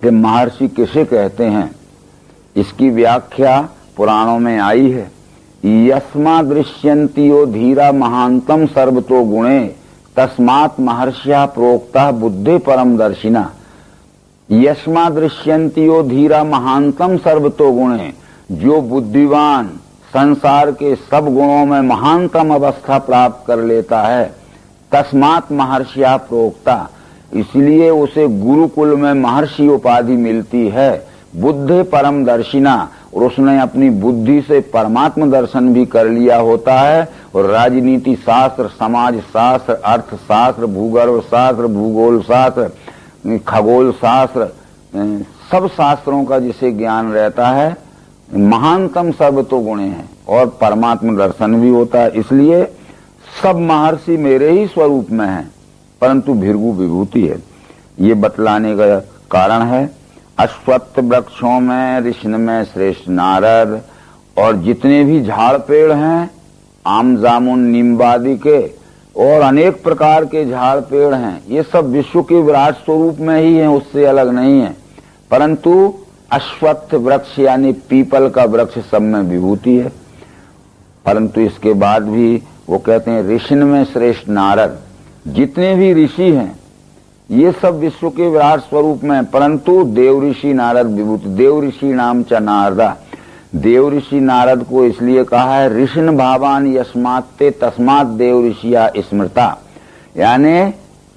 कि महर्षि किसे कहते हैं। इसकी व्याख्या पुराणों में आई है। यस्मा दृश्यन्तियो धीरा महांतम सर्वतो गुणे तस्मात् महर्षिया प्रोक्ता बुद्धि परम दर्शिना। यस्मा दृश्यन्तियो धीरा महांतम सर्वतो गुणे, जो बुद्धिवान संसार के सब गुणों में महानतम अवस्था प्राप्त कर लेता है, तस्मात् महर्षिया प्रोक्ता, इसलिए उसे गुरुकुल में महर्षि उपाधि मिलती है। बुद्धि परम दर्शिना, और उसने अपनी बुद्धि से परमात्म दर्शन भी कर लिया होता है। और राजनीति शास्त्र, समाज शास्त्र, अर्थशास्त्र, भूगर्भ शास्त्र, भूगोल शास्त्र, खगोल शास्त्र, सब शास्त्रों का जिसे ज्ञान रहता है, महानतम सर्वतो गुणे है और परमात्म दर्शन भी होता है। इसलिए सब महर्षि मेरे ही स्वरूप में हैं, परंतु भृगु विभूति है। ये बतलाने का कारण है। अश्वत्थ वृक्षों में, ऋषि में श्रेष्ठ नारद, और जितने भी झाड़ पेड़ हैं, आम जामुन नीमबादी के और अनेक प्रकार के झाड़ पेड़ हैं, ये सब विश्व के विराट स्वरूप में ही हैं, उससे अलग नहीं है। परंतु अश्वत्थ वृक्ष यानी पीपल का वृक्ष सब में विभूति है। परंतु इसके बाद भी वो कहते हैं ऋषि में श्रेष्ठ नारद, जितने भी ऋषि हैं ये सब विश्व के विराट स्वरूप में, परंतु देव ऋषि नारद विभूति। देव ऋषि नाम च नारदा, देव ऋषि नारद को इसलिए कहा है ऋषिन भावान यस्मात्ते तस्मात् देव ऋषिया स्मृता, यानी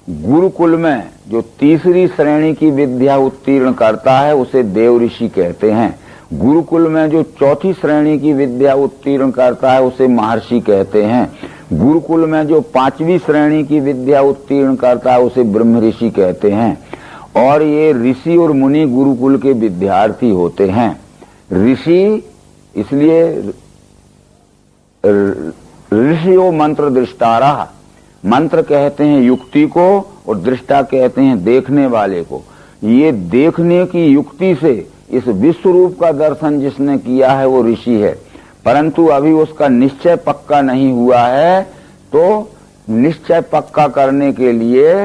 गुरुकुल में जो तीसरी श्रेणी की विद्या उत्तीर्ण करता है उसे देव ऋषि कहते हैं। गुरुकुल में जो चौथी श्रेणी की विद्या उत्तीर्ण करता है उसे महर्षि कहते हैं। गुरुकुल में जो पांचवी श्रेणी की विद्या उत्तीर्ण करता है उसे ब्रह्म ऋषि कहते हैं। और ये ऋषि और मुनि गुरुकुल के विद्यार्थी होते हैं। ऋषि इसलिए ऋषियो मंत्र दृष्टारा, मंत्र कहते हैं युक्ति को और दृष्टा कहते हैं देखने वाले को। ये देखने की युक्ति से इस विश्व रूप का दर्शन जिसने किया है वो ऋषि है, परंतु अभी उसका निश्चय पक्का नहीं हुआ है। तो निश्चय पक्का करने के लिए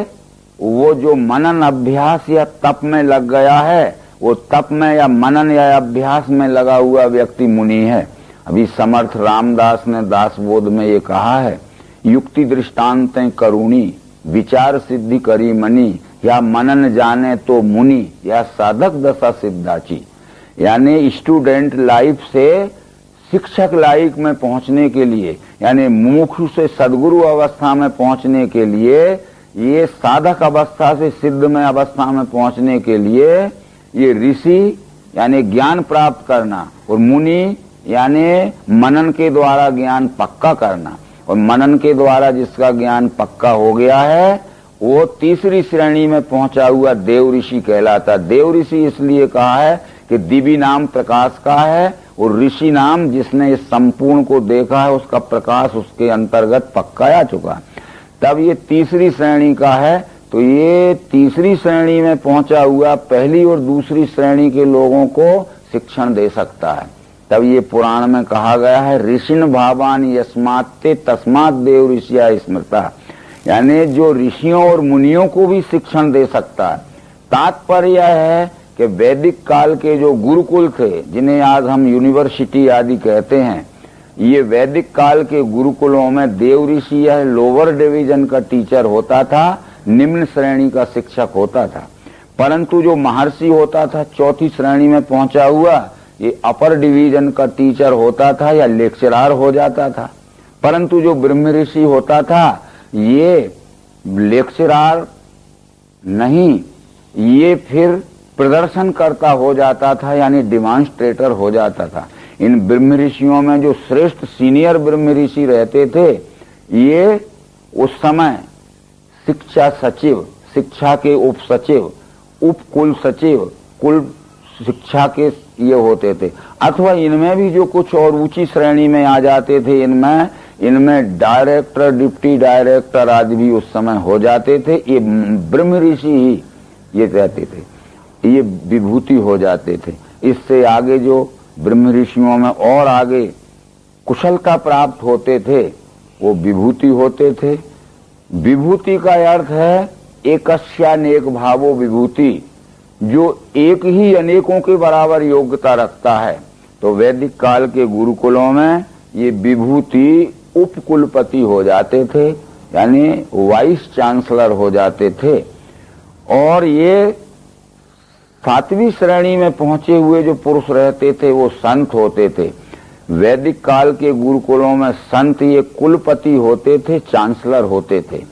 वो जो मनन अभ्यास या तप में लग गया है, वो तप में या मनन या अभ्यास में लगा हुआ व्यक्ति मुनि है। अभी समर्थ रामदास ने दासबोध में ये कहा है, युक्ति दृष्टांतें करुणी, विचार सिद्धि करी मनी, या मनन जाने तो मुनि, या साधक दशा सिद्धाची। यानी स्टूडेंट लाइफ से शिक्षक लाइफ में पहुंचने के लिए, यानी मुमुक्षु से सदगुरु अवस्था में पहुंचने के लिए, ये साधक अवस्था से सिद्धमय अवस्था में पहुंचने के लिए ये ऋषि यानी ज्ञान प्राप्त करना, और मुनि यानी मनन के द्वारा ज्ञान पक्का करना। और मनन के द्वारा जिसका ज्ञान पक्का हो गया है वो तीसरी श्रेणी में पहुंचा हुआ देव ऋषि कहलाता। देव ऋषि इसलिए कहा है कि दिव्य नाम प्रकाश का है, और ऋषि नाम जिसने इस संपूर्ण को देखा है उसका प्रकाश उसके अंतर्गत पक्का आ चुका। तब ये तीसरी श्रेणी का है। तो ये तीसरी श्रेणी में पहुंचा हुआ पहली और दूसरी श्रेणी के लोगों को शिक्षण दे सकता है। तब ये पुराण में कहा गया है ऋषिन भावान यस्मात्ते तस्मात् देव ऋषिया स्मृता, यानी जो ऋषियों और मुनियों को भी शिक्षण दे सकता है। तात्पर्य है कि वैदिक काल के जो गुरुकुल थे, जिन्हें आज हम यूनिवर्सिटी आदि कहते हैं, ये वैदिक काल के गुरुकुलों में देव ऋषि यह लोअर डिवीजन का टीचर होता था, निम्न श्रेणी का शिक्षक होता था। परंतु जो महर्षि होता था, चौथी श्रेणी में पहुंचा हुआ, ये अपर डिवीजन का टीचर होता था या लेक्चरर हो जाता था। परंतु जो ब्रह्म ऋषि होता था, ये लेक्चरर नहीं, ये फिर प्रदर्शन करता हो जाता था, यानी डिमॉन्स्ट्रेटर हो जाता था। इन ब्रह्म ऋषियों में जो श्रेष्ठ सीनियर ब्रह्म ऋषि रहते थे, ये उस समय शिक्षा सचिव, शिक्षा के उप सचिव, उप कुल सचिव, कुल शिक्षा के ये होते थे। अथवा इनमें भी जो कुछ और ऊंची श्रेणी में आ जाते थे, इनमें डायरेक्टर, डिप्टी डायरेक्टर आदि भी उस समय हो जाते थे। ये ब्रह्म ऋषि ही ये कहते थे, ये विभूति हो जाते थे। इससे आगे जो ब्रह्म ऋषियों में और आगे कुशलता प्राप्त होते थे, वो विभूति होते थे। विभूति का अर्थ है एकस्यानेक भावो विभूति, जो एक ही अनेकों के बराबर योग्यता रखता है। तो वैदिक काल के गुरुकुलों में ये विभूति उपकुलपति हो जाते थे, यानी वाइस चांसलर हो जाते थे। और ये 7वीं श्रेणी में पहुंचे हुए जो पुरुष रहते थे, वो संत होते थे। वैदिक काल के गुरुकुलों में संत ये कुलपति होते थे, चांसलर होते थे।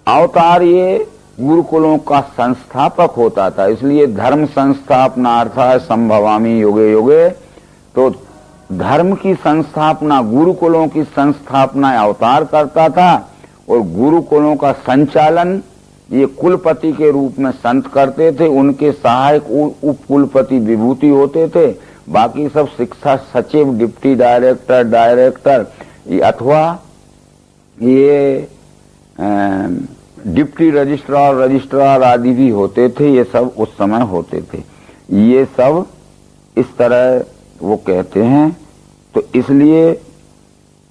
अवतार ये गुरुकुलों का संस्थापक होता था, इसलिए धर्म संस्थापनार्थाय संभवामि युगे युगे। तो धर्म की संस्थापना, गुरुकुलों की संस्थापना अवतार करता था, और गुरुकुलों का संचालन ये कुलपति के रूप में संत करते थे। उनके सहायक उप कुलपति विभूति होते थे। बाकी सब शिक्षा सचिव, डिप्टी डायरेक्टर अथवा ये डिप्टी रजिस्ट्रार आदि भी होते थे। ये सब उस समय होते थे। ये सब इस तरह वो कहते हैं। तो इसलिए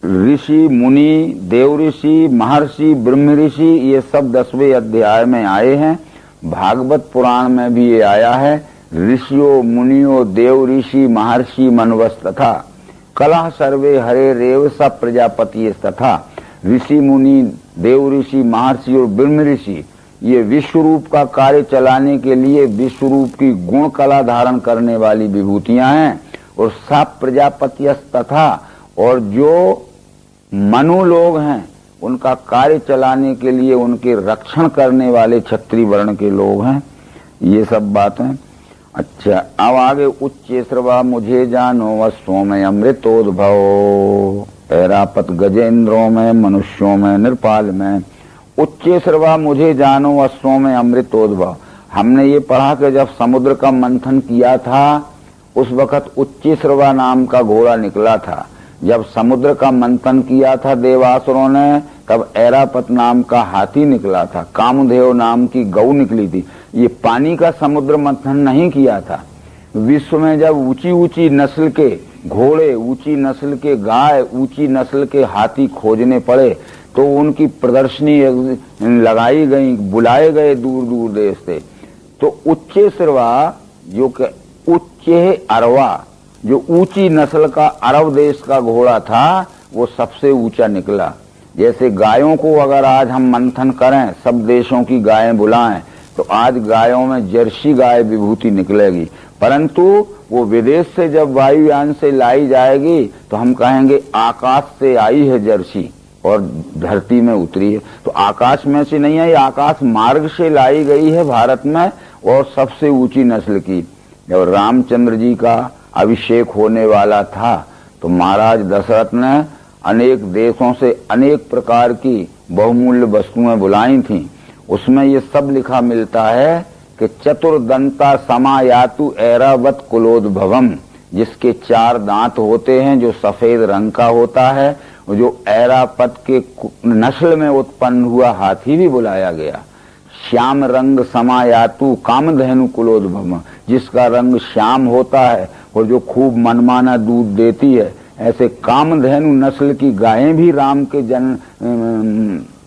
ऋषि, मुनि, देव ऋषि, महर्षि, ब्रह्म ऋषि, ये सब 10वें अध्याय में आए हैं। भागवत पुराण में भी ये आया है। ऋषियों, मुनियों, देव ऋषि, महर्षि, मनवस तथा कलह सर्वे हरे रेव सब प्रजापति तथा। ऋषि, मुनि, देव ऋषि, महर्षि और ब्रह्म ऋषि ये विश्व रूप का कार्य चलाने के लिए विश्व रूप की गुण कला धारण करने वाली विभूतियां हैं। और सब प्रजापति तथा, और जो मनु लोग हैं उनका कार्य चलाने के लिए उनके रक्षण करने वाले क्षत्रिय वर्ण के लोग हैं। ये सब बातें। अच्छा, अब आगे उच्च श्रवा मुझे जानो वस्त्रों में अमृतोद्भव, ऐरापत गजेंद्रों में, मनुष्यों में, नृपाल में। उच्च श्रवा मुझे जानो वस्त्रों में अमृतोद्भव। हमने ये पढ़ा कि जब समुद्र का मंथन किया था, उस वक्त उच्च श्रवा नाम का घोड़ा निकला था। जब समुद्र का मंथन किया था देवासुरों ने, तब ऐरापत नाम का हाथी निकला था। कामदेव नाम की गौ निकली थी। ये पानी का समुद्र मंथन नहीं किया था। विश्व में जब ऊंची ऊंची नस्ल के घोड़े, ऊंची नस्ल के गाय, ऊंची नस्ल के हाथी खोजने पड़े, तो उनकी प्रदर्शनी लगाई गई, बुलाए गए दूर दूर देश से। तो उच्च श्रवा, जो कि उच्च अरवा, जो ऊंची नस्ल का अरब देश का घोड़ा था, वो सबसे ऊंचा निकला। जैसे गायों को अगर आज हम मंथन करें, सब देशों की गायें बुलाएं, तो आज गायों में जर्सी गाय विभूति निकलेगी। परंतु वो विदेश से जब वायुयान से लाई जाएगी, तो हम कहेंगे आकाश से आई है जर्सी और धरती में उतरी है। तो आकाश में से नहीं आई, आकाश मार्ग से लाई गई है भारत में, और सबसे ऊंची नस्ल की। जब रामचंद्र जी का अभिषेक होने वाला था, तो महाराज दशरथ ने अनेक देशों से अनेक प्रकार की बहुमूल्य वस्तुएं बुलाई थीं। उसमें ये सब लिखा मिलता है कि चतुर्दंता समायातु ऐरावत कुलोद्भवम, जिसके 4 दांत होते हैं, जो सफेद रंग का होता है, जो ऐरापत के नस्ल में उत्पन्न हुआ हाथी भी बुलाया गया। श्याम रंग समायातु कामधेनु कुलोद्भवम, जिसका रंग श्याम होता है, और जो खूब मनमाना दूध देती है, ऐसे कामधेनु नस्ल की गायें भी राम के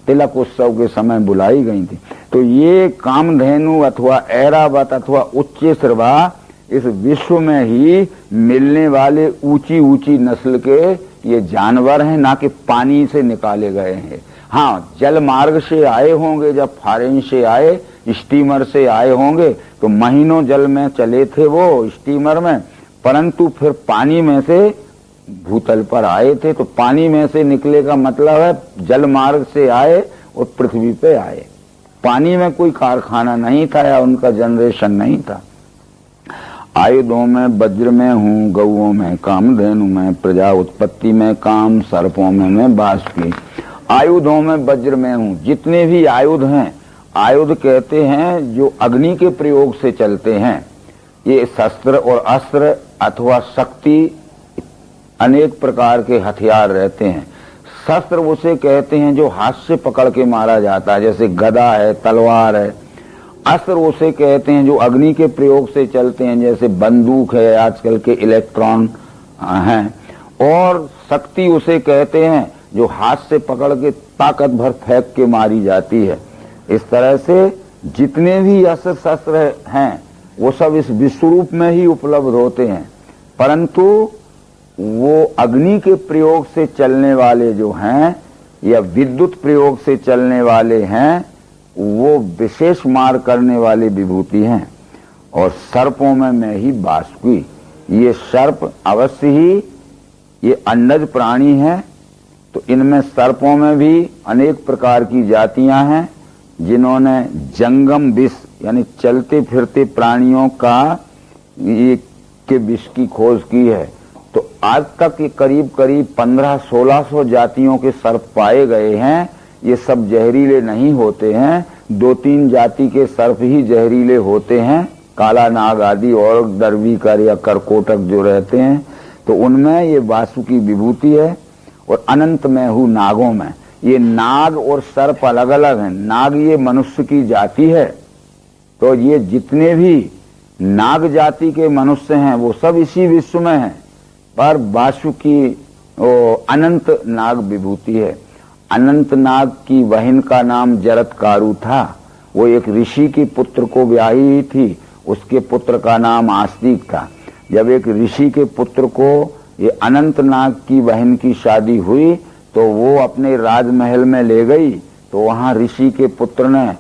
तिलक उत्सव के समय बुलाई गई थी। तो ये कामधेनु अथवा ऐरावत अथवा उच्च श्रवा इस विश्व में ही मिलने वाले ऊंची ऊंची नस्ल के ये जानवर हैं, ना कि पानी से निकाले गए हैं। हाँ, जल मार्ग से आए होंगे, जब फॉरेन से आए, स्टीमर से आए होंगे तो महीनों जल में चले थे वो स्टीमर में, परंतु फिर पानी में से भूतल पर आए थे। तो पानी में से निकले का मतलब है जल मार्ग से आए और पृथ्वी पे आए। पानी में कोई कारखाना नहीं था या उनका जनरेशन नहीं था। आयुधों में वज्र में हूँ, गौओं में कामधेनु में, प्रजा उत्पत्ति में काम, सर्पों में मैं बाष्पी। आयुधों में वज्र में हूँ, जितने भी आयुध हैं, आयुध कहते हैं जो अग्नि के प्रयोग से चलते हैं। ये शस्त्र और अस्त्र अथवा शक्ति अनेक प्रकार के हथियार रहते हैं। शस्त्र उसे कहते हैं जो हाथ से पकड़ के मारा जाता है, जैसे गदा है, तलवार है। अस्त्र उसे कहते हैं जो अग्नि के प्रयोग से चलते हैं, जैसे बंदूक है, आजकल के इलेक्ट्रॉन हैं। और शक्ति उसे कहते हैं जो हाथ से पकड़ के ताकत भर फेंक के मारी जाती है। इस तरह से जितने भी अस्त्र शस्त्र हैं वो सब इस विश्वरूप में ही उपलब्ध होते हैं, परंतु वो अग्नि के प्रयोग से चलने वाले जो हैं या विद्युत प्रयोग से चलने वाले हैं, वो विशेष मार करने वाली विभूति हैं। और सर्पों में मैं ही बाष्पी। ये सर्प अवश्य ही ये अंडज प्राणी हैं, तो इनमें सर्पों में भी अनेक प्रकार की जातियां हैं जिन्होंने जंगम विष यानी चलते फिरते प्राणियों का ये के विष की खोज की है। तो आज तक ये करीब करीब 1500-1600 जातियों के सर्प पाए गए हैं। ये सब जहरीले नहीं होते हैं, 2-3 जाति के सर्प ही जहरीले होते हैं, काला नाग आदि और दरवीकर या करकोटक जो रहते हैं, तो उनमें ये वासुकी विभूति है। और अनंत में हूँ नागों में। ये नाग और सर्प अलग अलग हैं। नाग ये मनुष्य की जाति है, तो ये जितने भी नाग जाति के मनुष्य हैं वो सब इसी विश्व में हैं, पर वासुकी अनंत नाग विभूति है। अनंत नाग की बहन का नाम जरत्कारु था। वो एक ऋषि के पुत्र को ब्याही थी, उसके पुत्र का नाम आस्तिक था। जब एक ऋषि के पुत्र को ये अनंत नाग की बहन की शादी हुई तो वो अपने राजमहल में ले गई, तो वहां ऋषि के पुत्र ने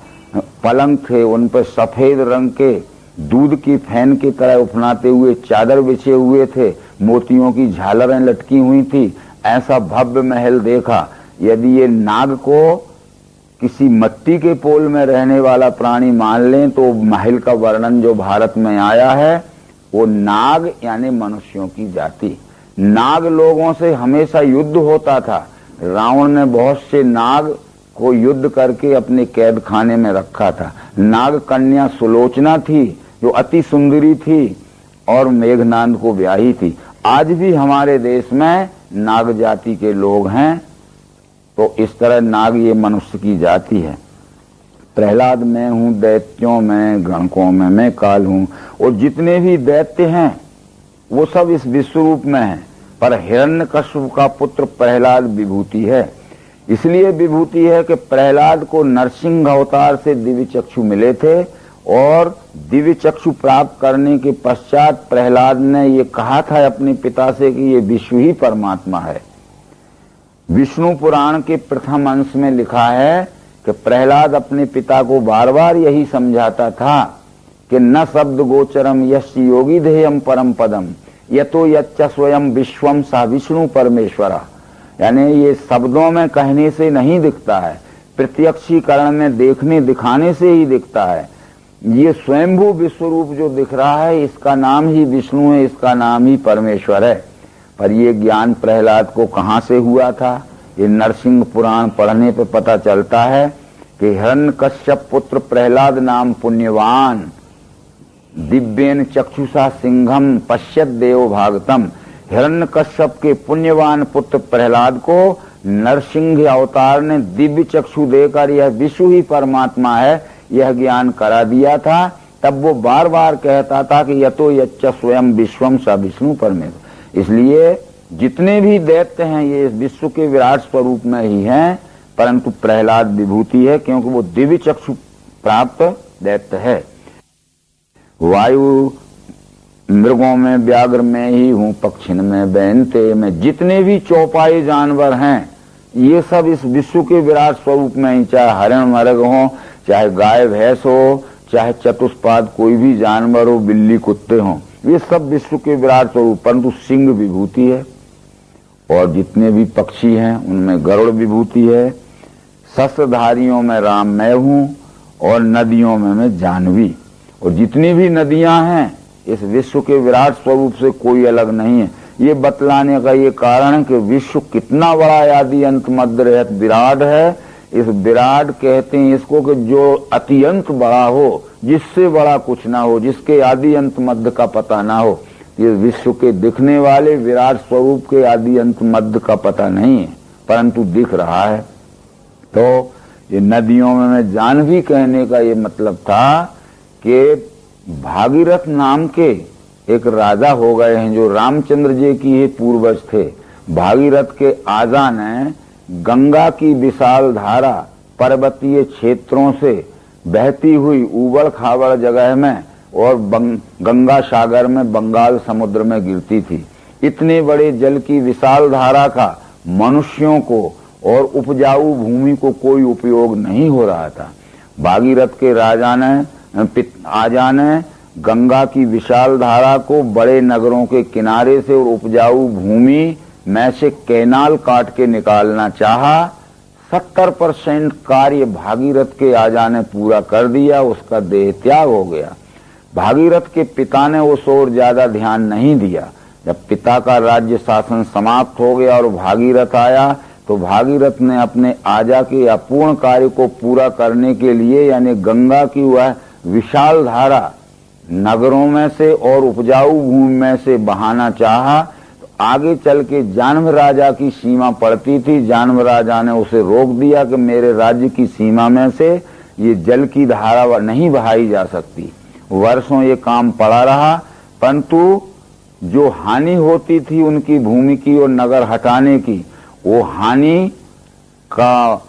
पलंग थे, उन पर सफेद रंग के दूध की फैन की तरह उफनाते हुए चादर बिछे हुए थे, मोतियों की झालरें लटकी हुई थी। ऐसा भव्य महल देखा। यदि ये नाग को किसी मिट्टी के पोल में रहने वाला प्राणी मान लें तो महल का वर्णन जो भारत में आया है वो नाग यानी मनुष्यों की जाति। नाग लोगों से हमेशा युद्ध होता था। रावण ने बहुत से नाग को युद्ध करके अपने कैद खाने में रखा था। नाग कन्या सुलोचना थी जो अति सुंदरी थी और मेघनाद को ब्याही थी। आज भी हमारे देश में नाग जाति के लोग हैं। तो इस तरह नाग ये मनुष्य की जाति है। प्रहलाद मैं हूँ, दैत्यों में, गणकों में मैं काल हूँ। और जितने भी दैत्य हैं वो सब इस विश्वरूप में हैं, पर हिरण्यकश्यप का पुत्र प्रहलाद विभूति है। इसलिए विभूति है कि प्रहलाद को नरसिंह अवतार से दिव्य चक्षु मिले थे और दिव्य चक्षु प्राप्त करने के पश्चात प्रहलाद ने ये कहा था अपने पिता से कि ये विष्णु ही परमात्मा है। विष्णु पुराण के प्रथम अंश में लिखा है कि प्रहलाद अपने पिता को बार बार यही समझाता था कि न शब्द गोचरम यश योगी ध्येयम परम पदम यतो यच्च स्वयं विश्वम सा विष्णु परमेश्वरा। यानी ये शब्दों में कहने से नहीं दिखता है, प्रत्यक्षीकरण में देखने दिखाने से ही दिखता है। ये स्वयंभू विश्वरूप जो दिख रहा है इसका नाम ही विष्णु है, इसका नाम ही परमेश्वर है। पर ये ज्ञान प्रहलाद को कहाँ से हुआ था? ये नरसिंह पुराण पढ़ने पे पता चलता है कि हिरण्यकश्यप पुत्र प्रहलाद नाम पुण्यवान दिव्येन चक्षुषा सिंहम पश्यत देव भागतम। हिरण्यकश्यप के पुण्यवान पुत्र प्रहलाद को नरसिंह अवतार ने दिव्य चक्षु देकर यह विष्णु ही परमात्मा है यह ज्ञान करा दिया था। तब वो बार बार कहता था कि यतो यच्च स्वयं विश्वम स विष्णु परमेश्वर। इसलिए जितने भी दैत्य हैं ये विश्व के विराट स्वरूप में ही हैं, परंतु प्रहलाद विभूति है क्योंकि वो दिव्य चक्षु प्राप्त दैत्य है। वायु मृगों में व्याघ्र में ही हूँ, पक्षिन में बैनते में, जितने भी चौपाई जानवर हैं ये सब इस विश्व के विराट स्वरूप में ही, चाहे हरण मृग हो, चाहे गाय भैंस हो, चाहे चतुष्पाद कोई भी जानवर हो, बिल्ली कुत्ते हो, ये सब विश्व के विराट स्वरूप, परंतु सिंह विभूति है। और जितने भी पक्षी हैं उनमें गरुड़ विभूति है। शस्त्रधारियों में राम मैं हूँ और नदियों में मैं जानवी। और जितनी भी नदियां हैं इस विश्व के विराट स्वरूप से कोई अलग नहीं है। ये बतलाने का ये कारण है कि विश्व कितना बड़ा आदि अंत मध्य रहत विराट है। इस विराट कहते हैं इसको कि जो अत्यंत बड़ा हो, जिससे बड़ा कुछ ना हो, जिसके आदि अंत मध्य का पता ना हो। ये विश्व के दिखने वाले विराट स्वरूप के आदि अंत मध्य का पता नहीं है, परंतु दिख रहा है। तो ये नदियों में मैं जानवी कहने का ये मतलब था कि भागीरथ नाम के एक राजा हो गए हैं जो रामचंद्र जी की ही पूर्वज थे। भागीरथ के आजा ने गंगा की विशाल धारा पर्वतीय क्षेत्रों से बहती हुई उबड़ खाबड़ जगह में और गंगा सागर में, बंगाल समुद्र में गिरती थी। इतने बड़े जल की विशाल धारा का मनुष्यों को और उपजाऊ भूमि को कोई उपयोग नहीं हो रहा था। भागीरथ के राजा ने आजा ने गंगा की विशाल धारा को बड़े नगरों के किनारे से और उपजाऊ भूमि में से कैनाल काट के निकालना चाहा। 70% कार्य भागीरथ के आजा ने पूरा कर दिया, उसका देह त्याग हो गया। भागीरथ के पिता ने उस ओर ज्यादा ध्यान नहीं दिया। जब पिता का राज्य शासन समाप्त हो गया और भागीरथ आया तो भागीरथ ने अपने आजा के अपूर्ण कार्य को पूरा करने के लिए, यानी गंगा की वह विशाल धारा नगरों में से और उपजाऊ भूमि में से बहाना चाहा। तो आगे चल के जानव राजा की सीमा पड़ती थी। जानव राजा ने उसे रोक दिया कि मेरे राज्य की सीमा में से ये जल की धारा नहीं बहाई जा सकती। वर्षों ये काम पड़ा रहा, परंतु जो हानि होती थी उनकी भूमि की और नगर हटाने की, वो हानि का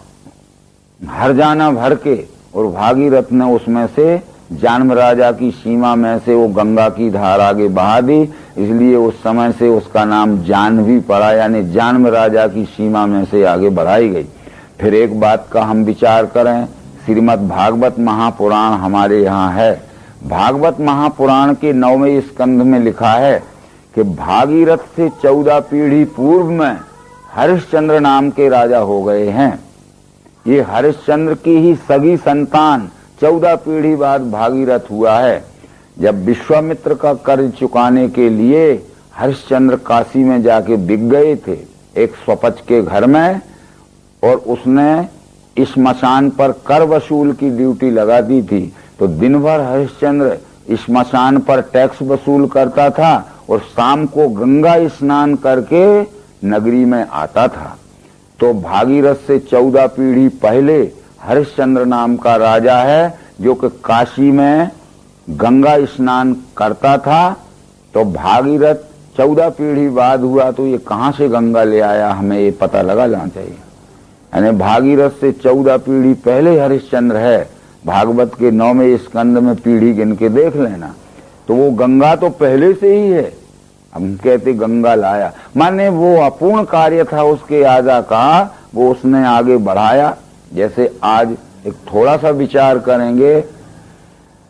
हर्जाना भर के और भागीरथ ने उसमें से जानव राजा की सीमा में से वो गंगा की धारा आगे बहा दी। इसलिए उस समय से उसका नाम जानवी पड़ा, यानी जानव राजा की सीमा में से आगे बढ़ाई गई। फिर एक बात का हम विचार करें, श्रीमद् भागवत महापुराण हमारे यहाँ है। भागवत महापुराण के 9वें स्कंध में लिखा है कि भागीरथ से 14 पीढ़ी पूर्व में हरिश्चंद्र नाम के राजा हो गए हैं। ये हरिश्चंद्र की ही सगी संतान 14 पीढ़ी बाद भागीरथ हुआ है। जब विश्वामित्र का कर्ज चुकाने के लिए हरिश्चंद्र काशी में जाके बिक गए थे एक स्वपच के घर में, और उसने श्मशान पर कर वसूल की ड्यूटी लगा दी थी। तो दिन भर हरिश्चंद्र श्मशान पर टैक्स वसूल करता था और शाम को गंगा स्नान करके नगरी में आता था। तो भागीरथ से 14 पीढ़ी पहले हरिश्चंद्र नाम का राजा है जो कि काशी में गंगा स्नान करता था। तो भागीरथ 14 पीढ़ी बाद हुआ, तो ये कहाँ से गंगा ले आया, हमें ये पता लगा लेना चाहिए। यानी भागीरथ से 14 पीढ़ी पहले हरिश्चंद्र है। भागवत के 9वें स्कंद में पीढ़ी गिन के देख लेना। तो वो गंगा तो पहले से ही है। हम कहते गंगा लाया, माने वो अपूर्ण कार्य था उसके आजा का, वो उसने आगे बढ़ाया। जैसे आज एक थोड़ा सा विचार करेंगे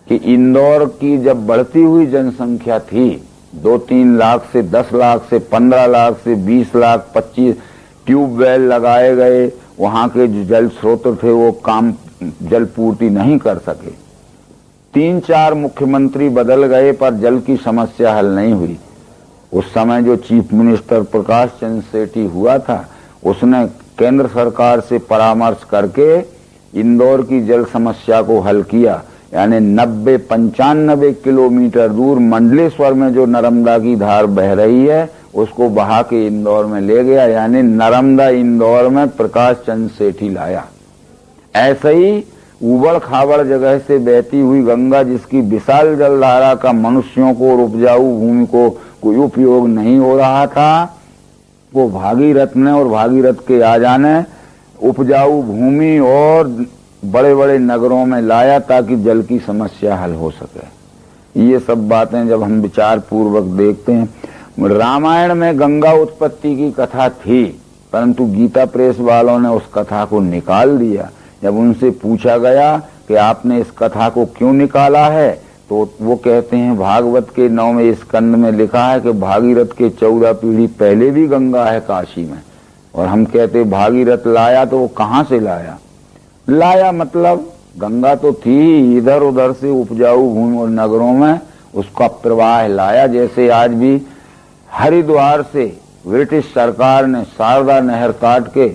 कि इंदौर की जब बढ़ती हुई जनसंख्या थी, 2-3 लाख से 10 लाख से 15 लाख से 20 लाख 25 ट्यूबवेल लगाए गए, वहां के जो जल स्रोत थे वो काम जल पूर्ति नहीं कर सके। 3-4 मुख्यमंत्री बदल गए पर जल की समस्या हल नहीं हुई। उस समय जो चीफ मिनिस्टर प्रकाश चंद्र सेठी हुआ था, उसने केंद्र सरकार से परामर्श करके इंदौर की जल समस्या को हल किया। यानी 90-95 किलोमीटर दूर मंडलेश्वर में जो नर्मदा की धार बह रही है उसको बहा के इंदौर में ले गया। यानी नर्मदा इंदौर में प्रकाश चंद्र सेठी लाया। ऐसे ही उबड़ खाबड़ जगह से बहती हुई गंगा, जिसकी विशाल जलधारा का मनुष्यों को और उपजाऊ भूमि को कोई उपयोग नहीं हो रहा था, वो भागीरथ ने और भागीरथ के आ जाने उपजाऊ भूमि और बड़े बड़े नगरों में लाया ताकि जल की समस्या हल हो सके। ये सब बातें जब हम विचार पूर्वक देखते हैं, रामायण में गंगा उत्पत्ति की कथा थी, परंतु गीता प्रेस वालों ने उस कथा को निकाल दिया। जब उनसे पूछा गया कि आपने इस कथा को क्यों निकाला है, तो वो कहते हैं भागवत के 9वें स्कंद में लिखा है कि भागीरथ के 14 पीढ़ी पहले भी गंगा है काशी में। और हम कहते भागीरथ लाया, तो वो कहाँ से लाया? लाया मतलब गंगा तो थी, इधर उधर से उपजाऊ भूमि और नगरों में उसका प्रवाह लाया। जैसे आज भी हरिद्वार से ब्रिटिश सरकार ने शारदा नहर काट के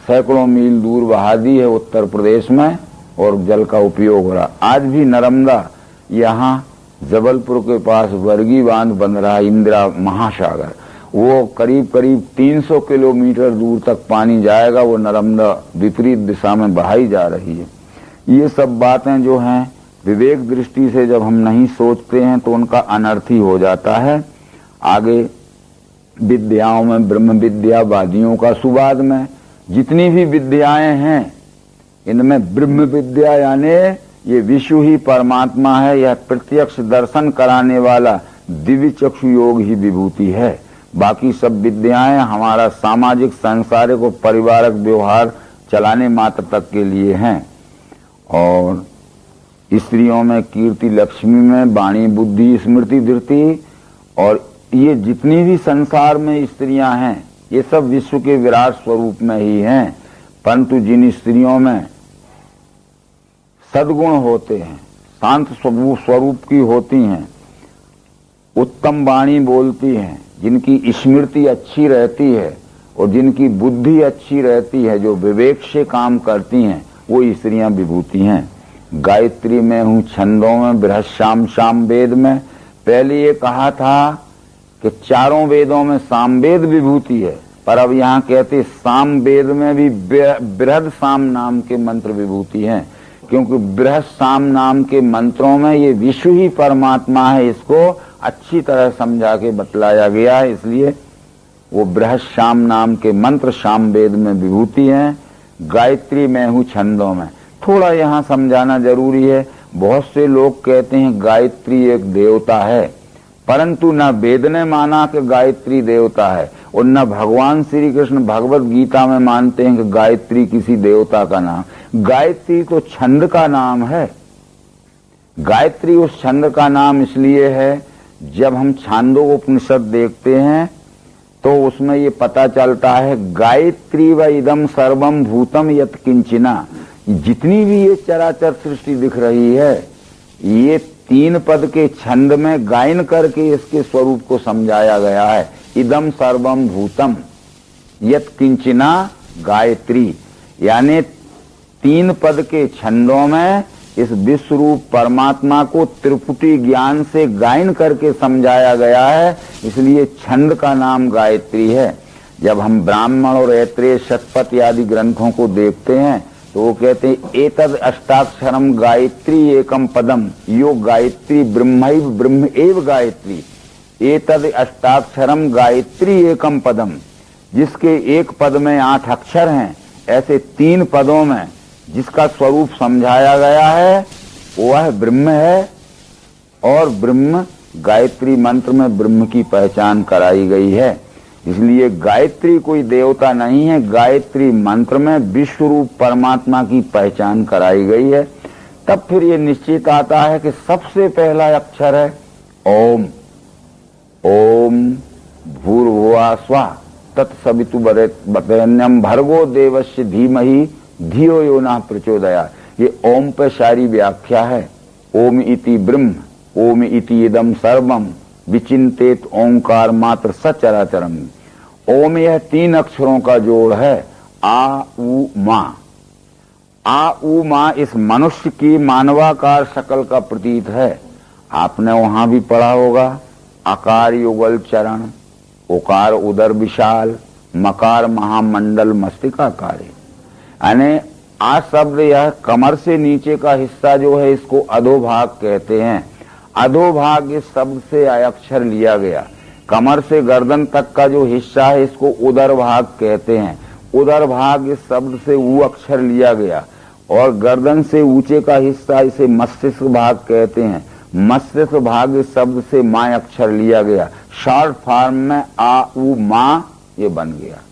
सैकड़ों मील दूर बहा दी है उत्तर प्रदेश में, और जल का उपयोग हो रहा। आज भी नर्मदा, यहाँ जबलपुर के पास वर्गी बांध बन रहा है, इंदिरा महासागर, वो करीब करीब 300 किलोमीटर दूर तक पानी जाएगा। वो नर्मदा विपरीत दिशा में बहाई जा रही है। ये सब बातें जो हैं विवेक दृष्टि से जब हम नहीं सोचते हैं तो उनका अनर्थ ही हो जाता है। आगे विद्याओं में ब्रह्म विद्यावादियों का सुवाद में जितनी भी विद्याएं हैं, इनमें ब्रह्म विद्या यानी ये विश्व ही परमात्मा है, यह प्रत्यक्ष दर्शन कराने वाला दिव्य चक्षु योग ही विभूति है। बाकी सब विद्याएं हमारा सामाजिक सांसारिक और पारिवारिक व्यवहार चलाने मात्र तक के लिए हैं। और स्त्रियों में कीर्ति लक्ष्मी में वाणी बुद्धि स्मृति धृति, और ये जितनी भी संसार में स्त्रियां हैं ये सब विश्व के विराट स्वरूप में ही हैं। परंतु जिन स्त्रियों में सद्गुण होते हैं, शांत स्वरूप की होती हैं, उत्तम वाणी बोलती हैं, जिनकी स्मृति अच्छी रहती है और जिनकी बुद्धि अच्छी रहती है, जो विवेक से काम करती हैं, वो स्त्रियां विभूति हैं। गायत्री में हूँ छंदों में, बृहस्पति शाम वेद में। पहले ये कहा था कि चारों वेदों में सामवेद विभूति है, पर अब यहाँ कहते साम वेद में भी बृहद साम नाम के मंत्र विभूति हैं, क्योंकि बृहद साम नाम के मंत्रों में ये विश्व ही परमात्मा है, इसको अच्छी तरह समझा के बतलाया गया है। इसलिए वो बृहद शाम नाम के मंत्र शाम वेद में विभूति हैं। गायत्री में हूँ छंदों में। थोड़ा यहाँ समझाना जरूरी है। बहुत से लोग कहते हैं गायत्री एक देवता है, परंतु न वेद ने माना कि गायत्री देवता है, और न भगवान श्री कृष्ण भगवत गीता में मानते हैं कि गायत्री किसी देवता का नाम। गायत्री तो छंद का नाम है। गायत्री उस छंद का नाम इसलिए है, जब हम छांदोपनिषद देखते हैं तो उसमें ये पता चलता है गायत्री व इदम सर्वम भूतम यत् किंचिना। जितनी भी ये चराचर सृष्टि दिख रही है, ये 3 पद के छंद में गायन करके इसके स्वरूप को समझाया गया है। इदम सर्वम भूतम यत् किंचिना गायत्री, यानी 3 पद के छंदों में इस विश्व रूप परमात्मा को त्रिपुटी ज्ञान से गायन करके समझाया गया है, इसलिए छंद का नाम गायत्री है। जब हम ब्राह्मण और ऐत्रेय शतपथ आदि ग्रंथों को देखते हैं तो वो कहते हैं एतद अष्टाक्षरम गायत्री एकम पदम, यो गायत्री ब्रह्मैव ब्रह्म एव गायत्री, एतद अष्टाक्षरम गायत्री एकम पदम। जिसके एक पद में 8 अक्षर हैं, ऐसे 3 पदों में जिसका स्वरूप समझाया गया है वह ब्रह्म है, और ब्रह्म गायत्री मंत्र में ब्रह्म की पहचान कराई गई है। इसलिए गायत्री कोई देवता नहीं है, गायत्री मंत्र में विश्व रूप परमात्मा की पहचान कराई गई है। तब फिर ये निश्चित आता है कि सबसे पहला अक्षर है ओम। ओम भूर्भुवः स्वः तत्सवितुर्वरेण्यं भर्गो देवस्य धीमहि धियो यो नः प्रचोदयात्। ये ओम पे सारी व्याख्या है। ओम इति ब्रह्म, ओम इति इदम सर्वम विचिंतेत ओंकार मात्र सचराचरम। ओम यह 3 अक्षरों का जोड़ है, आ उ मा। आ उ मा इस मनुष्य की मानवाकार शकल का प्रतीत है। आपने वहां भी पढ़ा होगा, आकार युगल चरण, उकार उदर विशाल, मकार महामंडल मस्तिकाकारी। यानी आ शब्द यह कमर से नीचे का हिस्सा जो है इसको अधोभाग कहते हैं। अधोभाग इस शब्द से अक्षर लिया गया। कमर से गर्दन तक का जो हिस्सा है इसको उदर भाग कहते हैं। उदर भाग इस शब्द से ऊ अक्षर लिया गया। और गर्दन से ऊंचे का हिस्सा इसे मस्तिष्क भाग कहते हैं। मस्तिष्क भाग इस शब्द से माँ अक्षर लिया गया। शॉर्ट फॉर्म में आ उ माँ ये बन गया।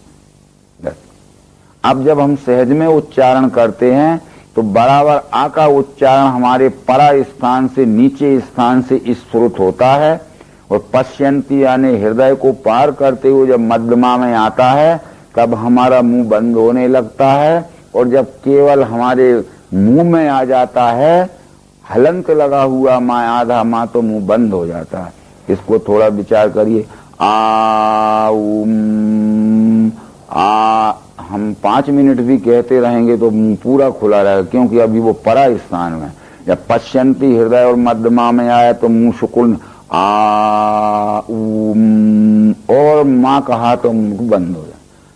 अब जब हम सहज में उच्चारण करते हैं तो बराबर आ का उच्चारण हमारे परा स्थान से नीचे स्थान से स्फुरित होता है और पश्यंती यानी हृदय को पार करते हुए जब मध्यमा में आता है तब हमारा मुंह बंद होने लगता है। और जब केवल हमारे मुंह में आ जाता है हलंत लगा हुआ माँ आधा माँ तो मुंह बंद हो जाता है। इसको थोड़ा विचार करिए। आ उम आ हम 5 मिनट भी कहते रहेंगे तो मुंह पूरा खुला रहेगा, क्योंकि अभी वो परा स्थान में। जब पश्यंती हृदय और मध्यमा में आया तो मुंह सुकुन आ उम और माँ कहा तो मुंह बंद हो जाए।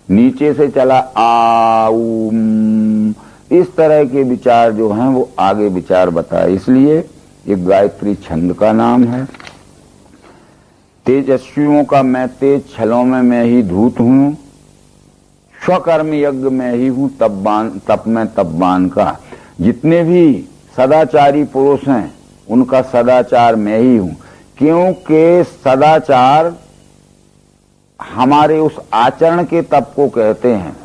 नीचे से चला आ उम, इस तरह के विचार जो हैं वो आगे विचार बताए। इसलिए एक गायत्री छंद का नाम है। तेजस्वियों का मैं तेज, छलों में मैं ही धूत हूँ, स्वकर्म यज्ञ में ही हूँ तप में तपबान का। जितने भी सदाचारी पुरुष हैं उनका सदाचार मैं ही हूँ, क्योंकि सदाचार हमारे उस आचरण के तप को कहते हैं।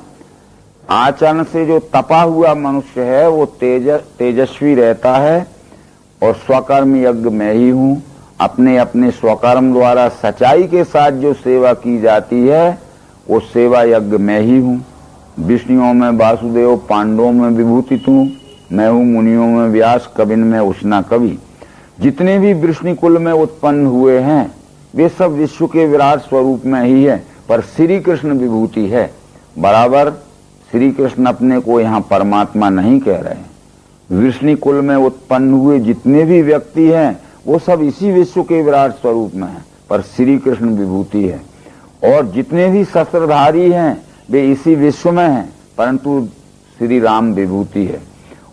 आचरण से जो तपा हुआ मनुष्य है वो तेजस्वी रहता है। और स्वकर्म यज्ञ मैं ही हूँ, अपने अपने स्वकर्म द्वारा सच्चाई के साथ जो सेवा की जाती है वो सेवा यज्ञ मैं ही हूँ। विष्णुओं में वासुदेव, पांडवों में विभूति तू, मैं हूँ मुनियों में व्यास, कविन में उष्णा कवि। जितने भी वृष्णि कुल में उत्पन्न हुए हैं वे सब विश्व के विराट स्वरूप में ही है, पर श्री कृष्ण विभूति है। बराबर श्री कृष्ण अपने को यहाँ परमात्मा नहीं कह रहे हैं। वृष्णि कुल में उत्पन्न हुए जितने भी व्यक्ति हैं वो सब इसी विश्व के विराट स्वरूप में है, पर श्री कृष्ण विभूति है। और जितने भी शस्त्रधारी हैं वे इसी विश्व में हैं, परंतु श्री राम विभूति है।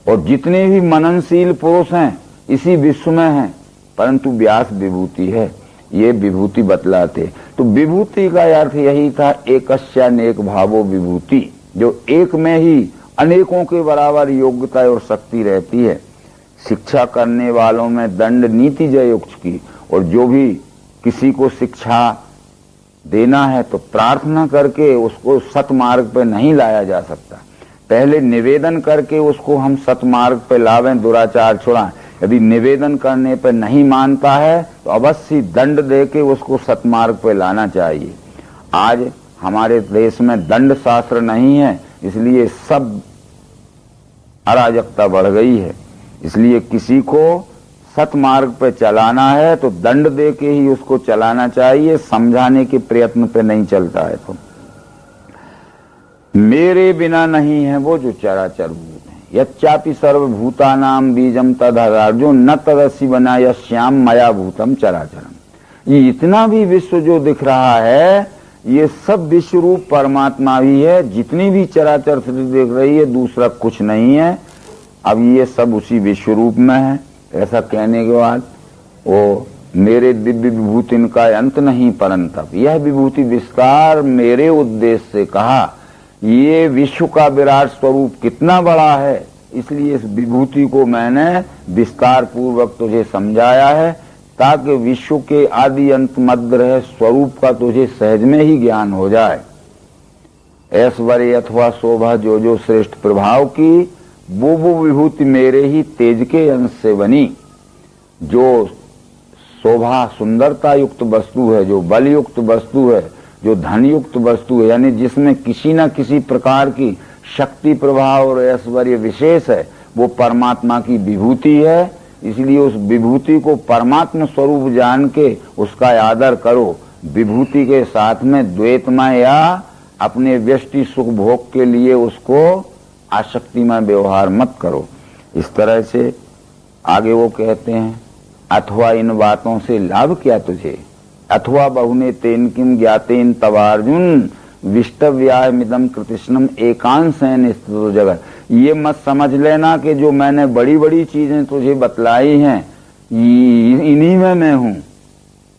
और जितने भी मननशील पुरुष हैं इसी विश्व में हैं, परंतु व्यास विभूति है। ये विभूति बतलाते। तो विभूति का अर्थ यही था, एकस्यानेक भावो विभूति, जो एक में ही अनेकों के बराबर योग्यता और शक्ति रहती है। शिक्षा करने वालों में दंड नीति जयुक्त की, और जो भी किसी को शिक्षा देना है तो प्रार्थना करके उसको सतमार्ग पे नहीं लाया जा सकता। पहले निवेदन करके उसको हम सतमार्ग पे लावें, दुराचार छुड़ाएं। यदि निवेदन करने पे नहीं मानता है तो अवश्य दंड देके उसको सतमार्ग पे लाना चाहिए। आज हमारे देश में दंड शास्त्र नहीं है, इसलिए सब अराजकता बढ़ गई है। इसलिए किसी को सतमार्ग पे चलाना है तो दंड देके ही उसको चलाना चाहिए, समझाने के प्रयत्न पे नहीं चलता है। तो मेरे बिना नहीं है वो जो चराचर भूत है। यच्चापि सर्वभूतानाम बीजम तदर्जुन न तदसि बना यश्याम मया भूतम चराचरम। ये इतना भी विश्व जो दिख रहा है ये सब विश्व रूप परमात्मा भी है। जितनी भी चराचर सृष्टि दिख रही है दूसरा कुछ नहीं है। अब ये सब उसी विश्व रूप में है। ऐसा कहने के बाद वो मेरे दिव्य विभूति इनका अंत नहीं, परंतप यह विभूति विस्तार मेरे उद्देश्य से कहा। ये विश्व का विराट स्वरूप कितना बड़ा है, इसलिए इस विभूति को मैंने विस्तार पूर्वक तुझे समझाया है, ताकि विश्व के आदि अंत मध्य रहे स्वरूप का तुझे सहज में ही ज्ञान हो जाए। ऐश्वर्य अथवा शोभा जो जो श्रेष्ठ प्रभाव की वो विभूति मेरे ही तेज के अंश से बनी। जो शोभा सुंदरता युक्त वस्तु है, जो बल युक्त वस्तु है, जो धन युक्त वस्तु है, यानी जिसमें किसी न किसी प्रकार की शक्ति प्रभाव और ऐश्वर्य विशेष है, वो परमात्मा की विभूति है। इसलिए उस विभूति को परमात्मा स्वरूप जान के उसका आदर करो। विभूति के साथ में द्वैतमय या अपने व्यष्टि सुख भोग के लिए उसको आसक्तिमय व्यवहार मत करो। इस तरह से आगे वो कहते हैं, अथवा इन बातों से लाभ क्या तुझे, अथवा बहुने तेन किम ज्ञातेन तवार्जुन विष्टव्याय मिदम कृतिष्णम एकांशेन स्थितो जगत। ये मत समझ लेना कि जो मैंने बड़ी बड़ी चीजें तुझे बतलाई हैं इन्हीं में मैं हूं।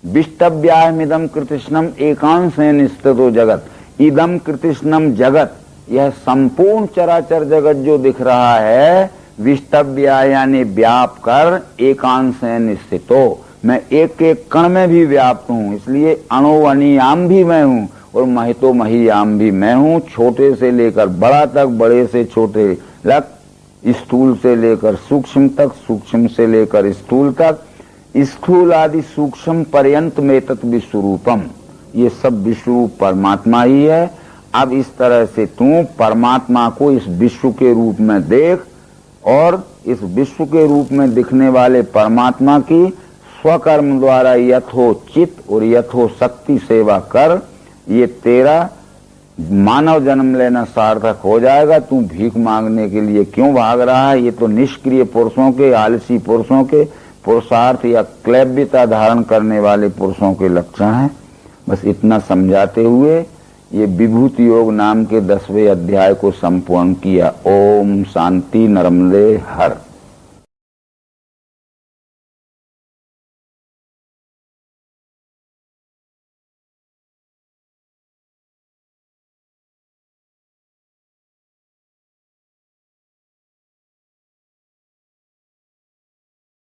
विष्टव्यायमिदम कृतिष्णम एकांशेन स्थितो जगत। इदम कृतिष्णम जगत, यह संपूर्ण चराचर जगत जो दिख रहा है, विष्टव्या यानी व्याप कर, एकांशेन स्थितो, मैं एक एक कण में भी व्याप्त हूं, इसलिए अणोवनियाम भी मैं हूं और महितो महियाम भी मैं हूं। छोटे से लेकर बड़ा तक, बड़े से छोटे तक, स्थूल से लेकर सूक्ष्म तक, सूक्ष्म से लेकर स्थूल तक, स्थूल आदि सूक्ष्म पर्यंत में तत् विश्वरूपम, ये सब विश्वरूप परमात्मा ही है। अब इस तरह से तू परमात्मा को इस विश्व के रूप में देख और इस विश्व के रूप में दिखने वाले परमात्मा की स्वकर्म द्वारा यथोचित और यथोशक्ति सेवा कर। ये तेरा मानव जन्म लेना सार्थक हो जाएगा। तू भीख मांगने के लिए क्यों भाग रहा है? ये तो निष्क्रिय पुरुषों के, आलसी पुरुषों के, पुरुषार्थ या क्लैब्यता धारण करने वाले पुरुषों के लक्षण हैं। बस इतना समझाते हुए ये विभूति योग नाम के 10वें अध्याय को संपूर्ण किया। ओम शांति नर्मदे हर।